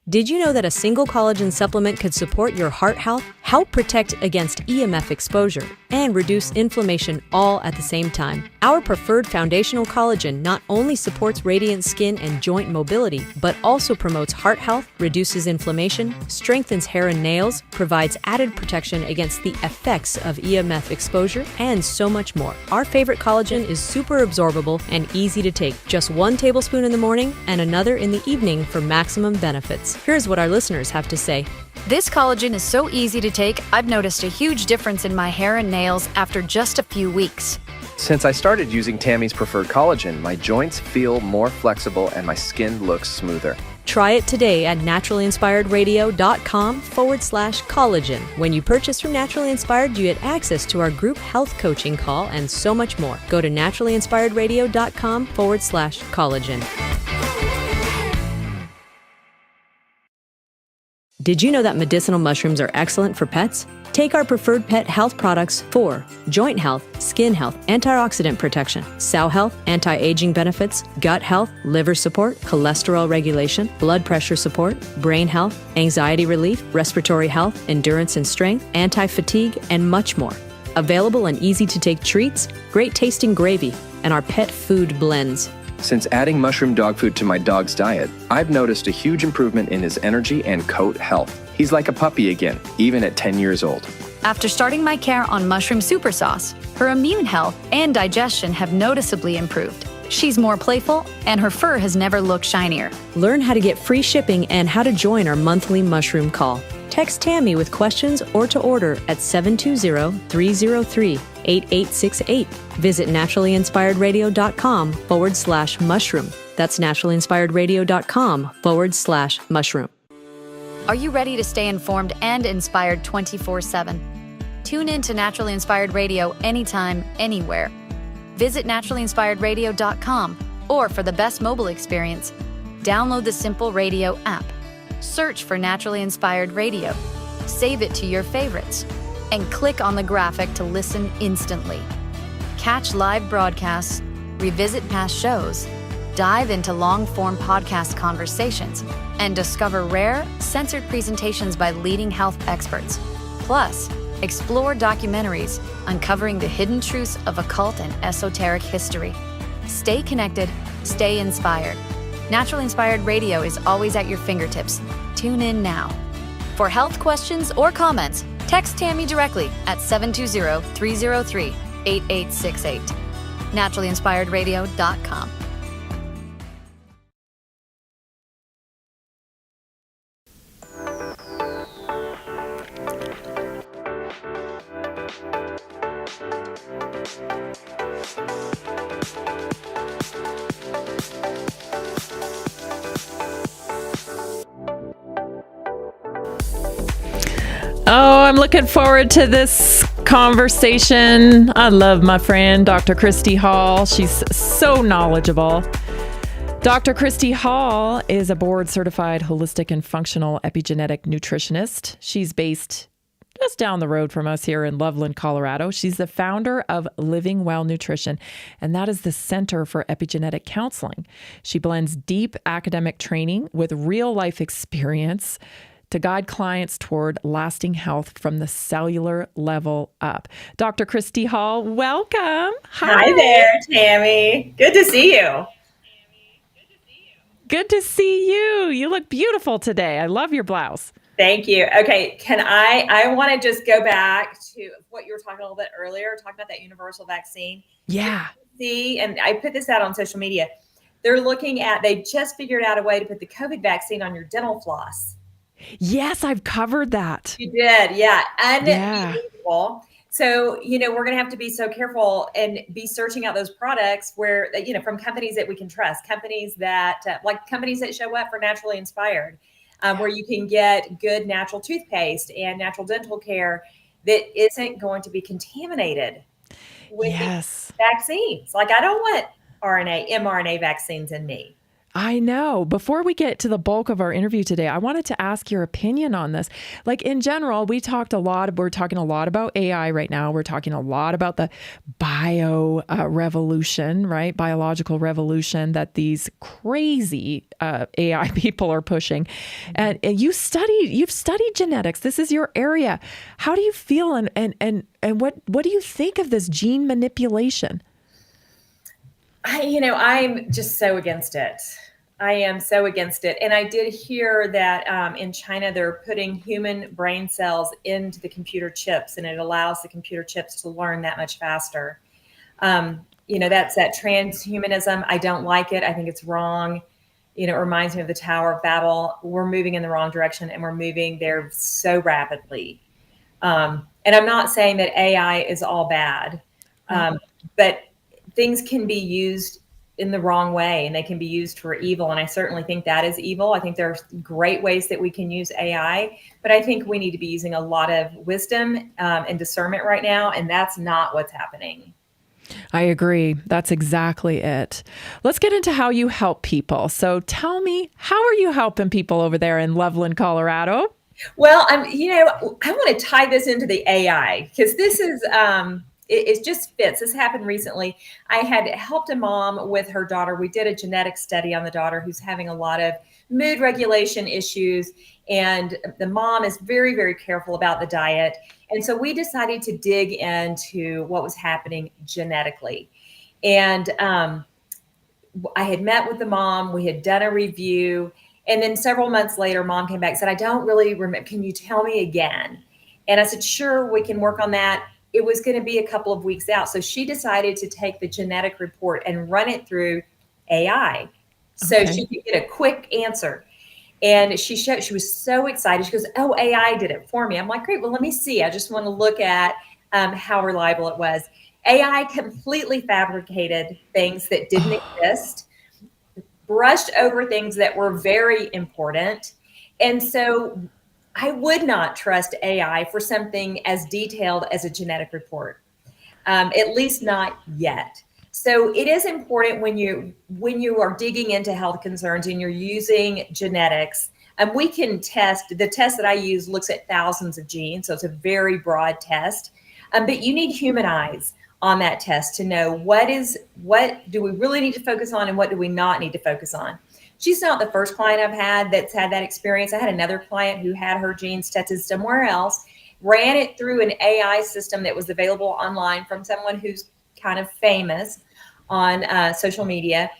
Did you know that a single collagen supplement could support your heart health, help protect against EMF exposure, and reduce inflammation all at the same time. Our preferred foundational collagen not only supports radiant skin and joint mobility, but also promotes heart health, reduces inflammation, strengthens hair and nails, provides added protection against the effects of EMF exposure, and so much more. Our favorite collagen is super absorbable and easy to take. Just 1 tablespoon in the morning and another in the evening for maximum benefits. Here's what our listeners have to say. This collagen is so easy to take, I've noticed a huge difference in my hair and nails after just a few weeks. Since I started using Tammy's preferred collagen, my joints feel more flexible and my skin looks smoother. Try it today at naturalinspiredradio.com/collagen. When you purchase from Naturally Inspired, you get access to our group health coaching call and so much more. Go to naturalinspiredradio.com/collagen. Did you know that medicinal mushrooms are excellent for pets? Take our preferred pet health products for joint health, skin health, antioxidant protection, cell health, anti-aging benefits, gut health, liver support, cholesterol regulation, blood pressure support, brain health, anxiety relief, respiratory health, endurance and strength, anti-fatigue, and much more. Available in easy-to-take treats, great tasting gravy, and our pet food blends. Since adding mushroom dog food to my dog's diet, I've noticed a huge improvement in his energy and coat health. He's like a puppy again, even at 10 years old. After starting my care on mushroom super sauce, her immune health and digestion have noticeably improved. She's more playful, and her fur has never looked shinier. Learn how to get free shipping and how to join our monthly mushroom call. Text Tammy with questions or to order at 720-303-8868. Visit naturalinspiredradio.com/mushroom. That's naturalinspiredradio.com/mushroom. Are you ready to stay informed and inspired 24/7? Tune in to Naturally Inspired Radio anytime, anywhere. Visit naturalinspiredradio.com, or for the best mobile experience, download the Simple Radio app. Search for Naturally Inspired Radio, save it to your favorites, and click on the graphic to listen instantly. Catch live broadcasts, revisit past shows, dive into long-form podcast conversations, and discover rare, censored presentations by leading health experts. Plus, explore documentaries uncovering the hidden truths of occult and esoteric history. Stay connected, stay inspired. Naturally Inspired Radio is always at your fingertips. Tune in now. For health questions or comments, text Tammy directly at 720-303-8868. naturalinspiredradio.com. Oh, I'm looking forward to this conversation. I love my friend, Dr. Christy Hall. She's so knowledgeable. Dr. Christy Hall is a board-certified holistic and functional epigenetic nutritionist. She's based just down the road from us here in Loveland, Colorado. She's the founder of Living Well Nutrition, and that is the Center for Epigenetic Counseling. She blends deep academic training with real-life experience to guide clients toward lasting health from the cellular level up. Dr. Christy Hall, welcome. Hi there, Tammy. Good to see you. Good to see you. You look beautiful today. I love your blouse. Thank you. Okay, I want to just go back to what you were talking a little bit earlier, talking about that universal vaccine. Yeah. See, and I put this out on social media. They just figured out a way to put the COVID vaccine on your dental floss. Yes, I've covered that. You did, yeah. Unbelievable. So, we're going to have to be so careful and be searching out those products where, from companies that we can trust, companies that show up for Naturally Inspired, where you can get good natural toothpaste and natural dental care that isn't going to be contaminated with these vaccines. Like, I don't want mRNA vaccines in me. I know. Before we get to the bulk of our interview today, I wanted to ask your opinion on this. Like in general, we're talking a lot about AI right now. We're talking a lot about the bio revolution, right? Biological revolution that these crazy AI people are pushing. And you've studied genetics. This is your area. How do you feel and what do you think of this gene manipulation? I'm just so against it. I am so against it. And I did hear that in China, they're putting human brain cells into the computer chips, and it allows the computer chips to learn that much faster. That's that transhumanism. I don't like it. I think it's wrong. It reminds me of the Tower of Babel. We're moving in the wrong direction, and we're moving there so rapidly. And I'm not saying that AI is all bad, but things can be used in the wrong way, and they can be used for evil. And I certainly think that is evil. I think there are great ways that we can use AI, but I think we need to be using a lot of wisdom and discernment right now. And that's not what's happening. I agree. That's exactly it. Let's get into how you help people. So tell me, how are you helping people over there in Loveland, Colorado? Well, I want to tie this into the AI because this is, it just fits. This happened recently. I had helped a mom with her daughter. We did a genetic study on the daughter who's having a lot of mood regulation issues. And the mom is very, very careful about the diet. And so we decided to dig into what was happening genetically. And I had met with the mom. We had done a review. And then several months later, mom came back and said, I don't really remember. Can you tell me again? And I said, sure, we can work on that. It was going to be a couple of weeks out. So she decided to take the genetic report and run it through AI. So she could get a quick answer. And she was so excited. She goes, oh, AI did it for me. I'm like, great. Well, let me see. I just want to look at how reliable it was. AI completely fabricated things that didn't exist, brushed over things that were very important. And so I would not trust AI for something as detailed as a genetic report, at least not yet. So it is important when you are digging into health concerns and you're using genetics, and we can test. The test that I use looks at thousands of genes, so it's a very broad test. But you need human eyes on that test to know what do we really need to focus on and what do we not need to focus on. She's not the first client I've had that's had that experience. I had another client who had her genes tested somewhere else, ran it through an AI system that was available online from someone who's kind of famous on social media.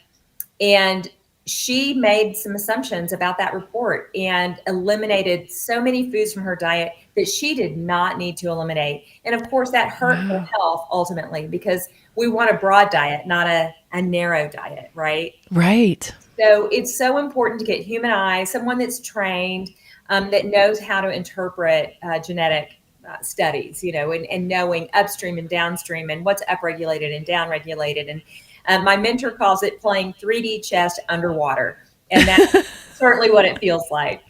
And she made some assumptions about that report and eliminated so many foods from her diet that she did not need to eliminate. And of course, that hurt her health ultimately, because we want a broad diet, not a narrow diet, right? Right. So it's so important to get human eyes, someone that's trained, that knows how to interpret genetic studies, and knowing upstream and downstream and what's upregulated and downregulated. And my mentor calls it playing 3D chess underwater. And that's certainly what it feels like.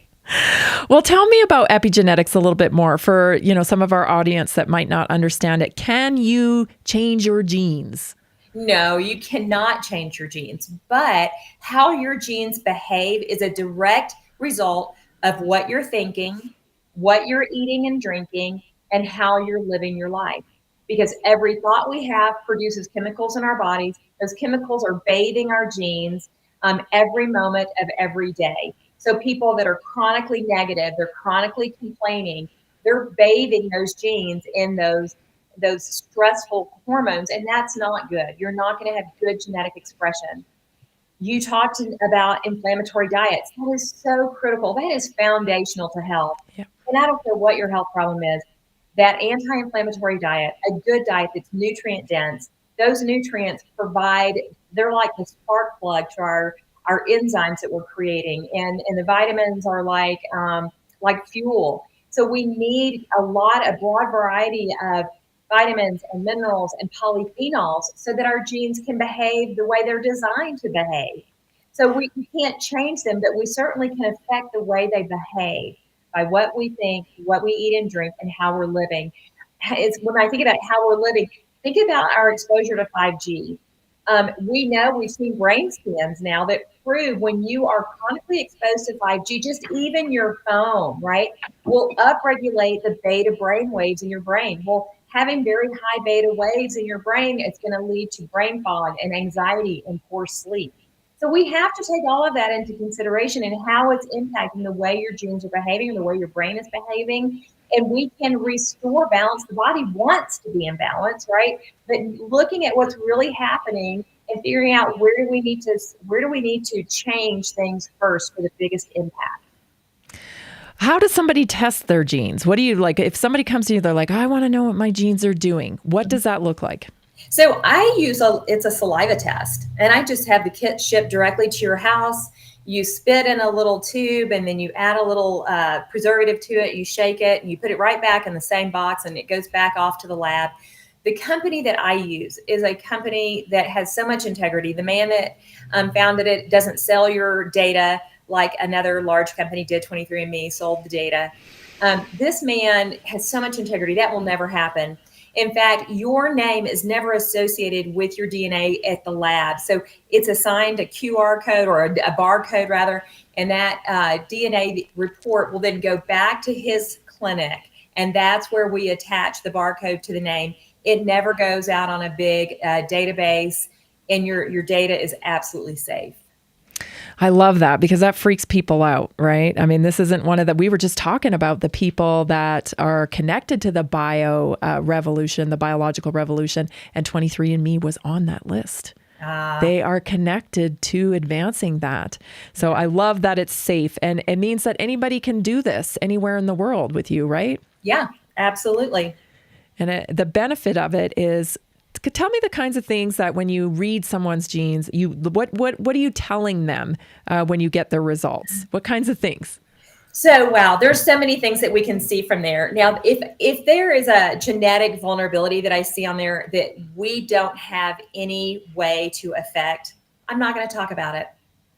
Well, tell me about epigenetics a little bit more for, some of our audience that might not understand it. Can you change your genes? No, you cannot change your genes, but how your genes behave is a direct result of what you're thinking, what you're eating and drinking, and how you're living your life. Because every thought we have produces chemicals in our bodies. Those chemicals are bathing our genes every moment of every day. So people that are chronically negative, they're chronically complaining, they're bathing those genes in those stressful hormones, and that's not good. You're not going to have good genetic expression. You talked about inflammatory diets. That is so critical. That is foundational to health. Yep. And I don't care what your health problem is, that anti-inflammatory diet, a good diet that's nutrient dense, those nutrients they're like the spark plug to our enzymes that we're creating. And the vitamins are like fuel. So we need a broad variety of vitamins and minerals and polyphenols so that our genes can behave the way they're designed to behave. So we can't change them, but we certainly can affect the way they behave by what we think, what we eat and drink, and how we're living. When I think about how we're living, think about our exposure to 5G. We know we've seen brain scans now that prove when you are chronically exposed to 5G, just even your phone, right, will upregulate the beta brain waves in your brain. Well, having very high beta waves in your brain, it's going to lead to brain fog and anxiety and poor sleep. So we have to take all of that into consideration and how it's impacting the way your genes are behaving and the way your brain is behaving. And we can restore balance. The body wants to be in balance, right? But looking at what's really happening and figuring out where do we need to change things first for the biggest impact. How does somebody test their genes? What do you like? If somebody comes to you, they're like, I want to know what my genes are doing. What does that look like? So I use it's a saliva test, and I just have the kit shipped directly to your house. You spit in a little tube, and then you add a little preservative to it. You shake it, and you put it right back in the same box, and it goes back off to the lab. The company that I use is a company that has so much integrity. The man that founded it doesn't sell your data like another large company did. 23andMe sold the data. This man has so much integrity. That will never happen. In fact, your name is never associated with your DNA at the lab. So it's assigned a QR code or a barcode rather, and that DNA report will then go back to his clinic. And that's where we attach the barcode to the name. It never goes out on a big database, and your data is absolutely safe. I love that because that freaks people out, right? I mean, this isn't one of the, we were just talking about the people that are connected to the bio revolution, the biological revolution, and 23andMe was on that list. They are connected to advancing that. So I love that it's safe, and it means that anybody can do this anywhere in the world with you, right? Yeah, absolutely. And the benefit of it is, tell me the kinds of things that when you read someone's genes, what are you telling them when you get their results? What kinds of things? So, wow, there's so many things that we can see from there. Now, if there is a genetic vulnerability that I see on there that we don't have any way to affect, I'm not going to talk about it,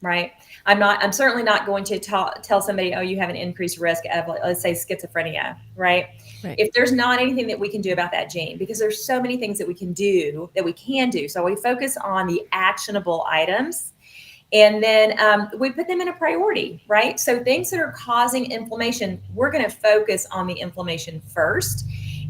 right? I'm certainly not going to tell somebody, oh, you have an increased risk of, let's say, schizophrenia, right? If there's not anything that we can do about that gene, because there's so many things that we can do. So we focus on the actionable items, and then we put them in a priority, right? So things that are causing inflammation, we're going to focus on the inflammation first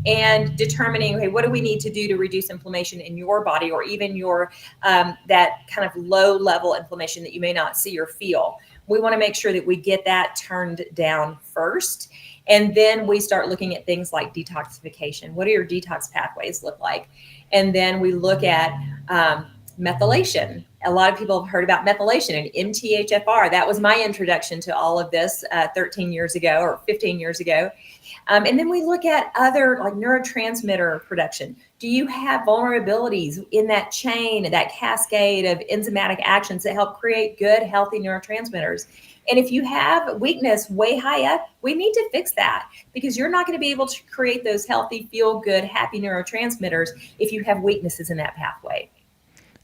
and determining, okay, what do we need to do to reduce inflammation in your body, or even your that kind of low level inflammation that you may not see or feel. We want to make sure that we get that turned down first. And then we start looking at things like detoxification. What do your detox pathways look like? And then we look at methylation. A lot of people have heard about methylation and MTHFR. That was my introduction to all of this 13 years ago or 15 years ago. And then we look at other like neurotransmitter production. Do you have vulnerabilities in that chain, that cascade of enzymatic actions that help create good, healthy neurotransmitters? And if you have weakness way high up, we need to fix that, because you're not going to be able to create those healthy, feel good, happy neurotransmitters if you have weaknesses in that pathway.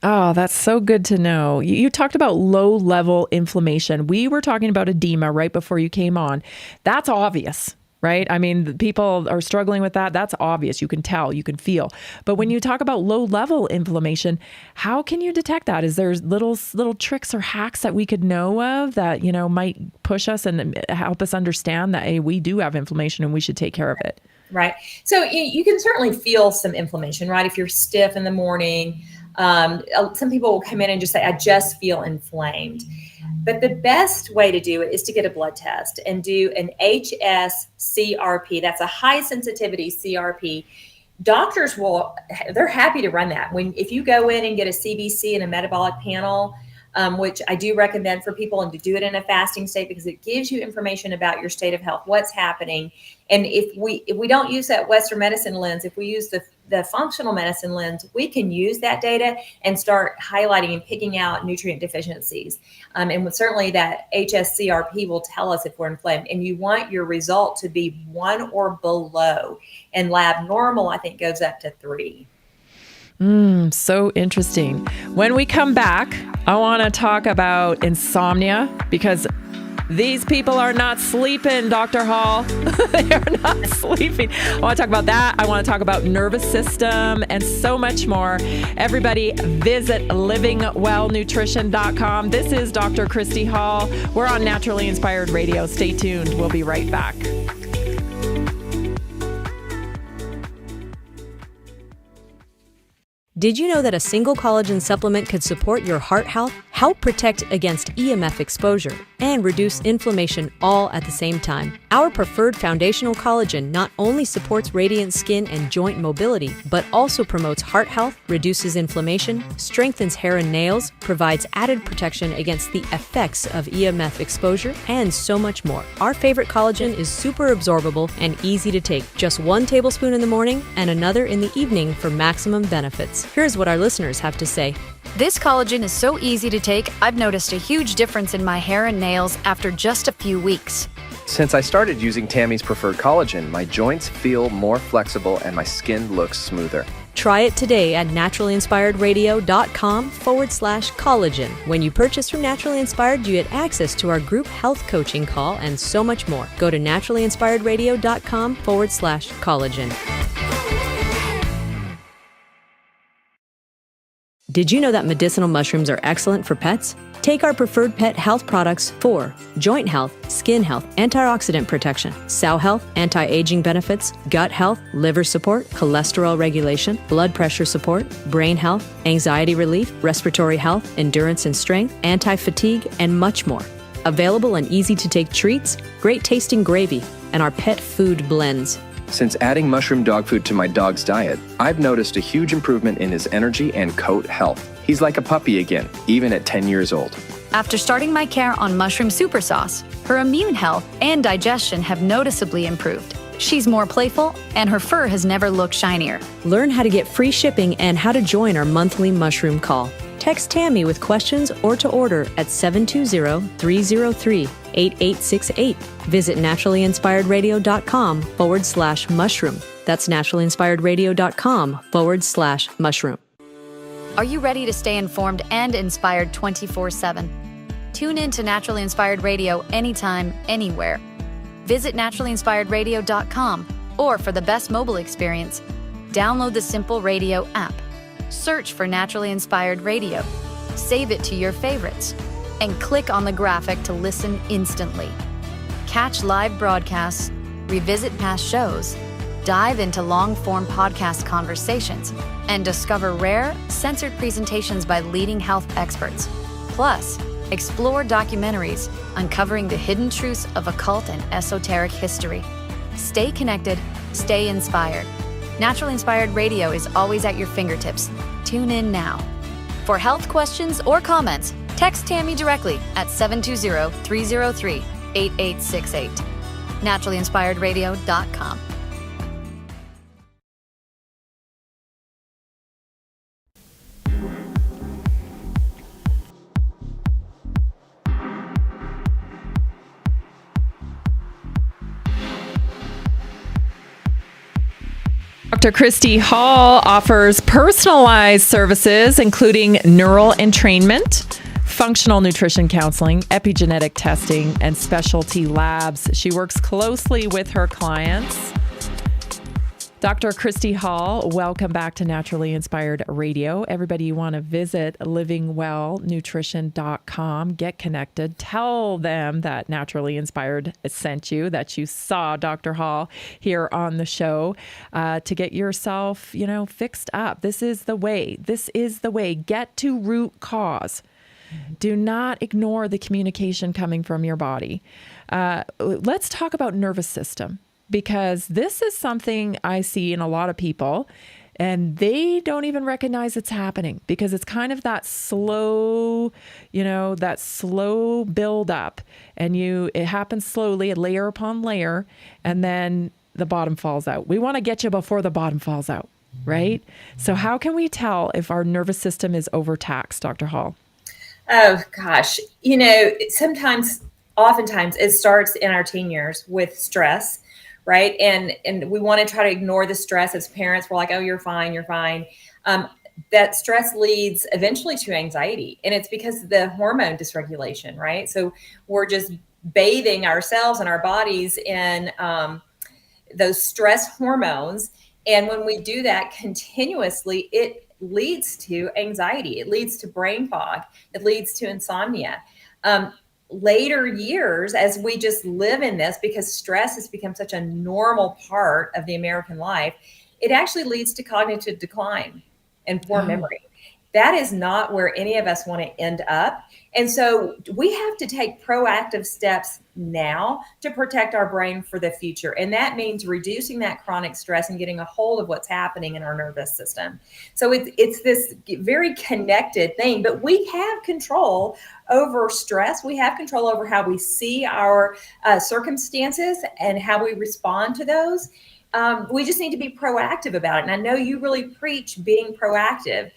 Oh, that's so good to know. You talked about low level inflammation. We were talking about edema right before you came on. That's obvious, right? I mean, people are struggling with that. That's obvious. You can tell, you can feel. But when you talk about low level inflammation, how can you detect that? Is there little tricks or hacks that we could know of that, might push us and help us understand that, hey, we do have inflammation and we should take care of it? Right. So you can certainly feel some inflammation, right? If you're stiff in the morning, some people will come in and just say, I just feel inflamed. But the best way to do it is to get a blood test and do an HS-CRP. That's a high sensitivity CRP. Doctors they're happy to run that. If you go in and get a CBC and a metabolic panel, which I do recommend for people, and to do it in a fasting state, because it gives you information about your state of health, what's happening. And if we don't use that Western medicine lens, if we use the functional medicine lens, we can use that data and start highlighting and picking out nutrient deficiencies. And certainly that HS-CRP will tell us if we're inflamed. And you want your result to be 1 or below. And lab normal, I think, goes up to 3. So interesting. When we come back, I want to talk about insomnia, because These people are not sleeping, Dr. Hall. They are not sleeping. I want to talk about that. I want to talk about nervous system and so much more. Everybody visit livingwellnutrition.com. This is Dr. Christy Hall. We're on Naturally Inspired Radio. Stay tuned. We'll be right back. Did you know that a single collagen supplement could support your heart health, help protect against EMF exposure, and reduce inflammation all at the same time? Our preferred foundational collagen not only supports radiant skin and joint mobility, but also promotes heart health, reduces inflammation, strengthens hair and nails, provides added protection against the effects of EMF exposure, and so much more. Our favorite collagen is super absorbable and easy to take. Just 1 tablespoon in the morning and another in the evening for maximum benefits. Here's what our listeners have to say. This collagen is so easy to take, I've noticed a huge difference in my hair and nails after just a few weeks. Since I started using Tammy's preferred collagen, my joints feel more flexible and my skin looks smoother. Try it today at naturallyinspiredradio.com/collagen. When you purchase from Naturally Inspired, you get access to our group health coaching call and so much more. Go to naturallyinspiredradio.com/collagen. Did you know that medicinal mushrooms are excellent for pets? Take our preferred pet health products for joint health, skin health, antioxidant protection, cell health, anti-aging benefits, gut health, liver support, cholesterol regulation, blood pressure support, brain health, anxiety relief, respiratory health, endurance and strength, anti-fatigue, and much more. Available in easy-to-take treats, great tasting gravy, and our pet food blends. Since adding mushroom dog food to my dog's diet, I've noticed a huge improvement in his energy and coat health. He's like a puppy again, even at 10 years old. After starting my care on mushroom super sauce, her immune health and digestion have noticeably improved. She's more playful, and her fur has never looked shinier. Learn how to get free shipping and how to join our monthly mushroom call. Text Tammy with questions or to order at 720-303-8868. Visit naturallyinspiredradio.com/mushroom. That's naturallyinspiredradio.com/mushroom. Are you ready to stay informed and inspired 24/7? Tune in to Naturally Inspired Radio anytime, anywhere. Visit naturallyinspiredradio.com, or for the best mobile experience, download the Simple Radio app. Search for Naturally Inspired Radio, save it to your favorites, and click on the graphic to listen instantly. Catch live broadcasts, revisit past shows, dive into long-form podcast conversations, and discover rare, censored presentations by leading health experts. Plus, explore documentaries uncovering the hidden truths of occult and esoteric history. Stay connected, stay inspired. Naturally Inspired Radio is always at your fingertips. Tune in now. For health questions or comments, text Tammy directly at 720-303-8868. naturallyinspiredradio.com. Dr. Christy Hall offers personalized services, including neural entrainment, functional nutrition counseling, epigenetic testing, and specialty labs. She works closely with her clients. Dr. Christy Hall, welcome back to Naturally Inspired Radio. Everybody, you want to visit livingwellnutrition.com, get connected, tell them that Naturally Inspired sent you, that you saw Dr. Hall here on the show to get yourself, fixed up. This is the way. This is the way. Get to root cause. Do not ignore the communication coming from your body. Let's talk about nervous system, because this is something I see in a lot of people, and they don't even recognize it's happening because it's kind of that slow, that slow build up, and it happens slowly, layer upon layer, and then the bottom falls out. We want to get you before the bottom falls out, right? So how can we tell if our nervous system is overtaxed, Dr. Hall? Oh, gosh. Oftentimes it starts in our teen years with stress, right? And we want to try to ignore the stress as parents. We're like, oh, you're fine, you're fine. That stress leads eventually to anxiety. And it's because of the hormone dysregulation, right? So we're just bathing ourselves and our bodies in those stress hormones. And when we do that continuously, it leads to anxiety. It leads to brain fog. It leads to insomnia. Later years, as we just live in this, because stress has become such a normal part of the American life, it actually leads to cognitive decline and poor memory. That is not where any of us want to end up. And so we have to take proactive steps now to protect our brain for the future. And that means reducing that chronic stress and getting a hold of what's happening in our nervous system. So it's this very connected thing, but we have control over stress. We have control over how we see our circumstances and how we respond to those. We just need to be proactive about it. And I know you really preach being proactive.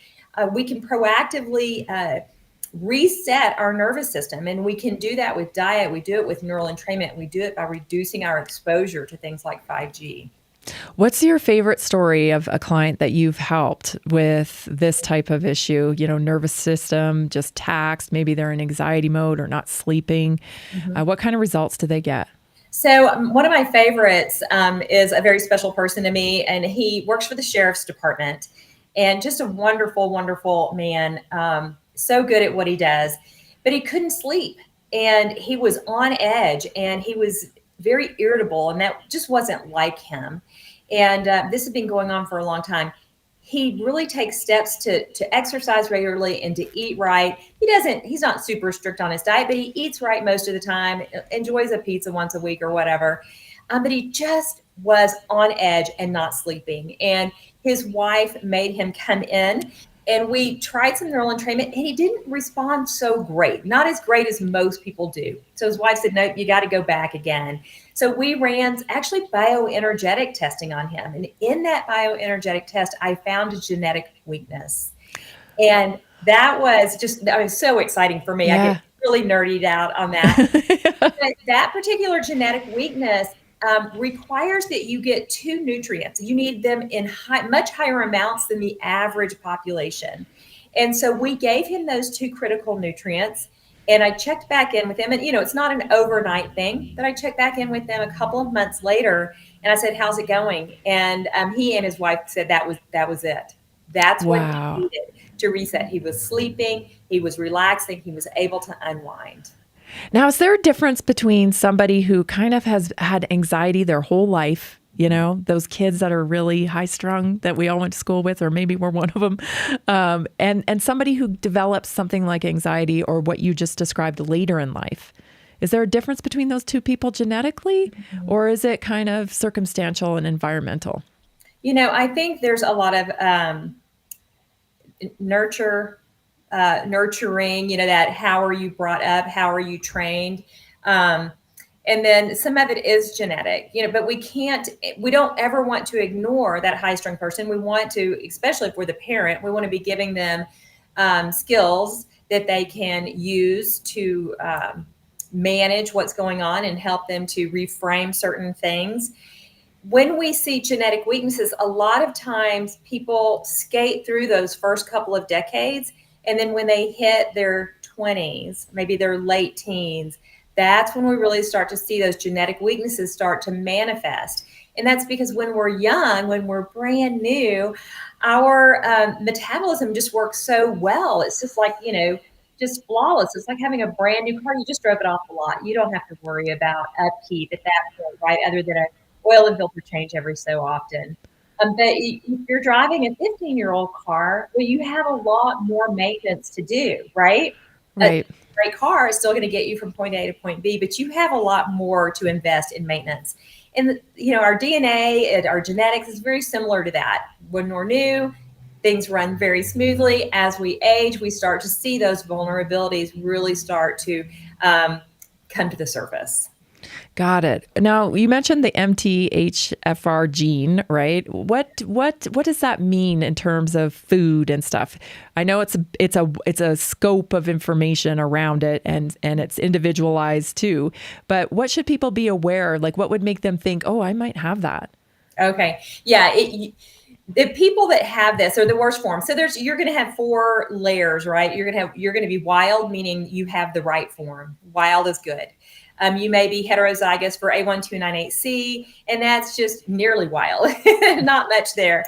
We can proactively reset our nervous system. And we can do that with diet. We do it with neural entrainment. We do it by reducing our exposure to things like 5G. What's your favorite story of a client that you've helped with this type of issue? Nervous system, just taxed, maybe they're in anxiety mode or not sleeping. What kind of results do they get? So one of my favorites is a very special person to me, and he works for the sheriff's department. And just a wonderful, wonderful man, so good at what he does, but he couldn't sleep and he was on edge and he was very irritable, and that just wasn't like him. And this has been going on for a long time. He really takes steps to exercise regularly and to eat right. He's not super strict on his diet, but he eats right most of the time, enjoys a pizza once a week or whatever. But he just was on edge and not sleeping. And his wife made him come in, and we tried some neural entrainment, and he didn't respond so great, not as great as most people do. So his wife said, no, you got to go back again. So we ran actually bioenergetic testing on him. And in that bioenergetic test, I found a genetic weakness. And that was so exciting for me. I get really nerdied out on that. But that particular genetic weakness requires that you get two nutrients. You need them in much higher amounts than the average population. And so we gave him those two critical nutrients, and I checked back in with him. And, it's not an overnight thing, but I checked back in with them a couple of months later, and I said, how's it going? And he and his wife said that was it. That's what he needed to reset. He was sleeping, he was relaxing, he was able to unwind. Now, is there a difference between somebody who kind of has had anxiety their whole life, those kids that are really high strung that we all went to school with, or maybe we're one of them, and somebody who develops something like anxiety or what you just described later in life? Is there a difference between those two people genetically, or is it kind of circumstantial and environmental? I think there's a lot of nurturing, that how are you brought up, how are you trained? And then some of it is genetic, but we don't ever want to ignore that high strung person. We want to, especially if we're the parent, we want to be giving them skills that they can use to manage what's going on and help them to reframe certain things. When we see genetic weaknesses, a lot of times people skate through those first couple of decades. And then when they hit their 20s, maybe their late teens, that's when we really start to see those genetic weaknesses start to manifest. And that's because when we're young, when we're brand new, our metabolism just works so well. It's just like, just flawless. It's like having a brand new car. You just drove it off a lot. You don't have to worry about upkeep at that point, right? Other than an oil and filter change every so often. But if you're driving a 15-year-old car, well, you have a lot more maintenance to do, right? Right. A great car is still going to get you from point A to point B, but you have a lot more to invest in maintenance. And, our DNA and our genetics is very similar to that. When we're new, things run very smoothly. As we age, we start to see those vulnerabilities really start to come to the surface. Got it. Now, you mentioned the MTHFR gene, right? What does that mean in terms of food and stuff? I know it's a scope of information around it, and it's individualized too. But what should people be aware? Like, what would make them think, "Oh, I might have that"? Okay, yeah. The people that have this are the worst form. So you're going to have 4 layers, right? You're going to be wild, meaning you have the right form. Wild is good. You may be heterozygous for A1298C, and that's just nearly wild, not much there.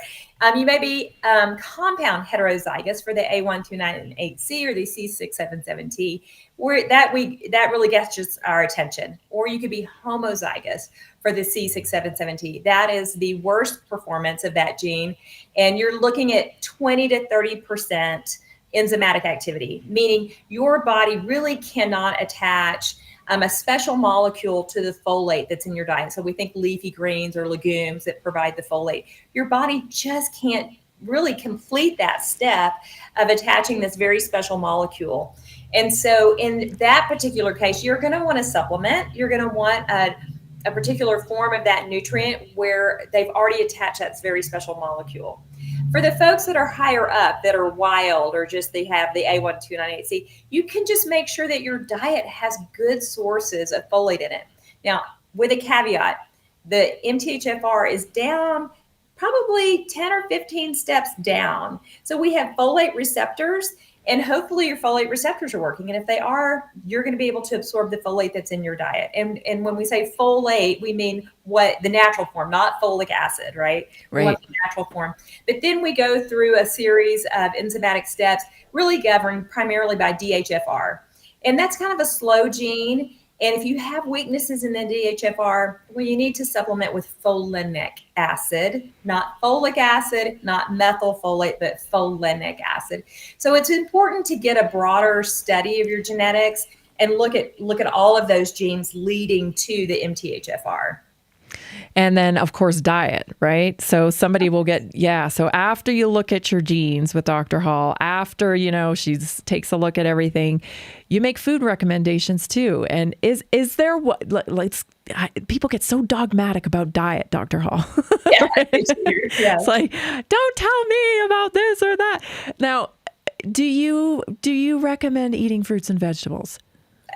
You may be compound heterozygous for the A1298C or the C677T, where that really gets our attention. Or you could be homozygous for the C677T. That is the worst performance of that gene, and you're looking at 20 to 30% enzymatic activity, meaning your body really cannot attach a special molecule to the folate that's in your diet. So we think leafy greens or legumes that provide the folate. Your body just can't really complete that step of attaching this very special molecule. And so in that particular case, you're going to want to supplement. You're going to want a particular form of that nutrient where they've already attached that very special molecule. For the folks that are higher up, that are wild, or just they have the A1298C, you can just make sure that your diet has good sources of folate in it. Now, with a caveat, the MTHFR is down probably 10 or 15 steps down. So we have folate receptors, and hopefully your folate receptors are working. And if they are, you're going to be able to absorb the folate that's in your diet. And when we say folate, we mean what the natural form, not folic acid, right? We want the natural form. But then we go through a series of enzymatic steps really governed primarily by DHFR. And that's kind of a slow gene. And if you have weaknesses in the DHFR, well, you need to supplement with folinic acid, not folic acid, not methylfolate, but folinic acid. So it's important to get a broader study of your genetics and look at all of those genes leading to the MTHFR. And then, of course, diet, right? So somebody will get, so after you look at your genes with Dr. Hall, after, she takes a look at everything, you make food recommendations too. And is there people get so dogmatic about diet, Dr. Hall. Yeah, It's like, don't tell me about this or that. Now, do you recommend eating fruits and vegetables?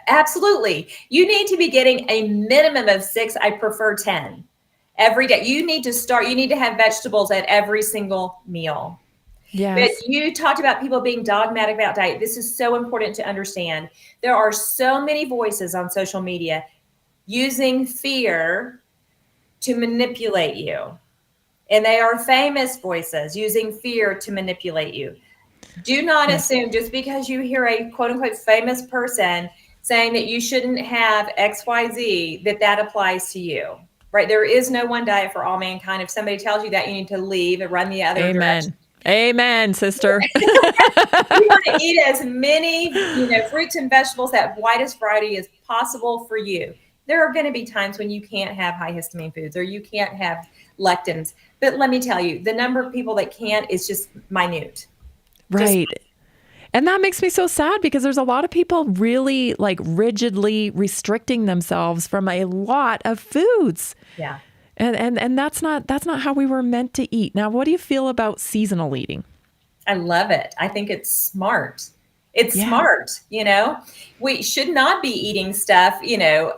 Absolutely. You need to be getting a minimum of 6, I prefer 10. Every day. You need to have vegetables at every single meal. Yes. But you talked about people being dogmatic about diet. This is so important to understand. There are so many voices on social media using fear to manipulate you. And they are famous voices using fear to manipulate you. Do not assume just because you hear a quote unquote famous person saying that you shouldn't have XYZ that applies to you. Right. There is no one diet for all mankind. If somebody tells you that, you need to leave and run the other direction. Amen, sister. You want to eat as many, fruits and vegetables, that widest variety as possible for you. There are going to be times when you can't have high histamine foods or you can't have lectins. But let me tell you, the number of people that can't is just minute. Right. And that makes me so sad because there's a lot of people really rigidly restricting themselves from a lot of foods. Yeah. And that's not how we were meant to eat. Now, what do you feel about seasonal eating? I love it. I think it's smart. It's smart. We should not be eating stuff,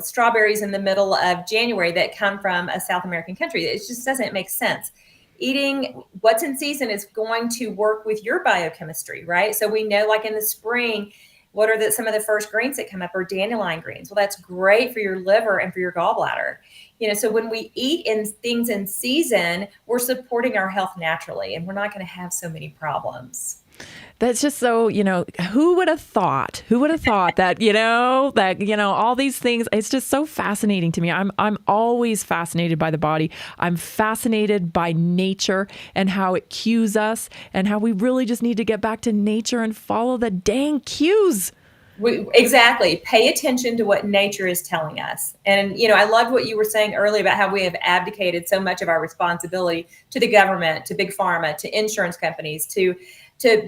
strawberries in the middle of January that come from a South American country. It just doesn't make sense. Eating what's in season is going to work with your biochemistry, right? So we know, like in the spring, what are some of the first greens that come up are dandelion greens. Well, that's great for your liver and for your gallbladder. So when we eat things in season, we're supporting our health naturally, and we're not going to have so many problems. That's just so, who would have thought that, all these things, it's just so fascinating to me. I'm always fascinated by the body. I'm fascinated by nature and how it cues us and how we really just need to get back to nature and follow the dang cues. Exactly. Pay attention to what nature is telling us. And, I loved what you were saying earlier about how we have abdicated so much of our responsibility to the government, to big pharma, to insurance companies, to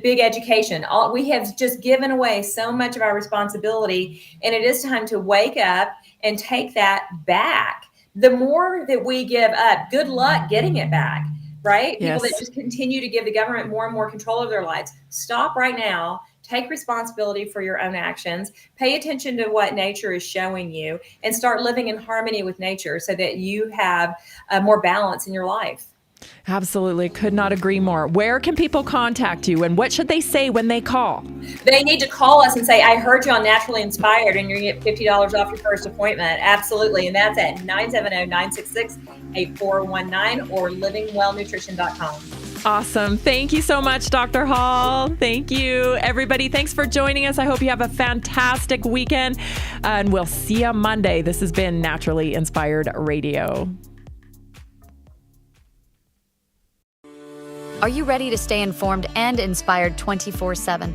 big education. We have just given away so much of our responsibility, and it is time to wake up and take that back. The more that we give up, good luck getting it back, right? Yes. People that just continue to give the government more and more control of their lives. Stop right now. Take responsibility for your own actions. Pay attention to what nature is showing you and start living in harmony with nature so that you have more balance in your life. Absolutely. Could not agree more. Where can people contact you, and what should they say when they call? They need to call us and say, I heard you on Naturally Inspired, and you're going to get $50 off your first appointment. Absolutely. And that's at 970-966-8419 or livingwellnutrition.com. Awesome. Thank you so much, Dr. Hall. Thank you, everybody. Thanks for joining us. I hope you have a fantastic weekend, and we'll see you Monday. This has been Naturally Inspired Radio. Are you ready to stay informed and inspired 24/7?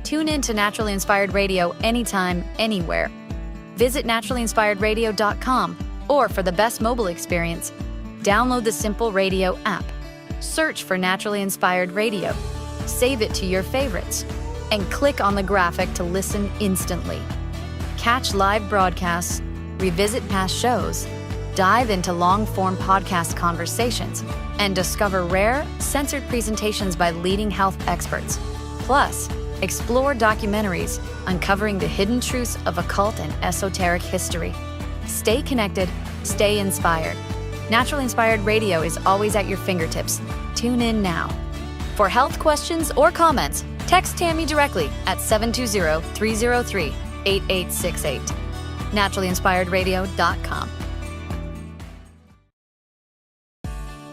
Tune in to Naturally Inspired Radio anytime, anywhere. Visit naturallyinspiredradio.com, or for the best mobile experience, download the Simple Radio app. Search for Naturally Inspired Radio, save it to your favorites, and click on the graphic to listen instantly. Catch live broadcasts, revisit past shows, dive into long-form podcast conversations, and discover rare, censored presentations by leading health experts. Plus, explore documentaries uncovering the hidden truths of occult and esoteric history. Stay connected, stay inspired. Naturally Inspired Radio is always at your fingertips. Tune in now. For health questions or comments, text Tammy directly at 720-303-8868. naturallyinspiredradio.com.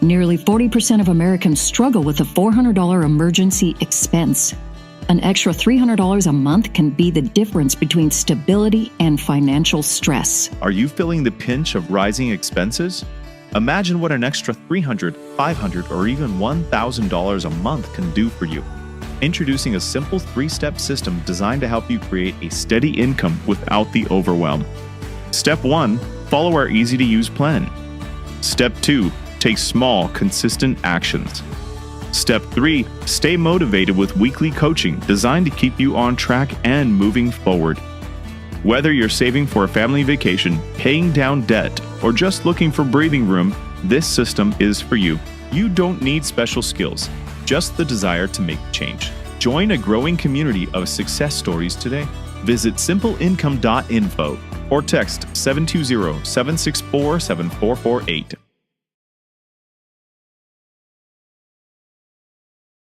Nearly 40% of Americans struggle with a $400 emergency expense. An extra $300 a month can be the difference between stability and financial stress. Are you feeling the pinch of rising expenses? Imagine what an extra $300, $500, or even $1,000 a month can do for you. Introducing a simple 3-step system designed to help you create a steady income without the overwhelm. Step 1, follow our easy-to-use plan. Step 2, take small, consistent actions. Step 3, stay motivated with weekly coaching designed to keep you on track and moving forward. Whether you're saving for a family vacation, paying down debt, or just looking for breathing room, this system is for you. You don't need special skills, just the desire to make change. Join a growing community of success stories today. Visit simpleincome.info or text 720-764-7448.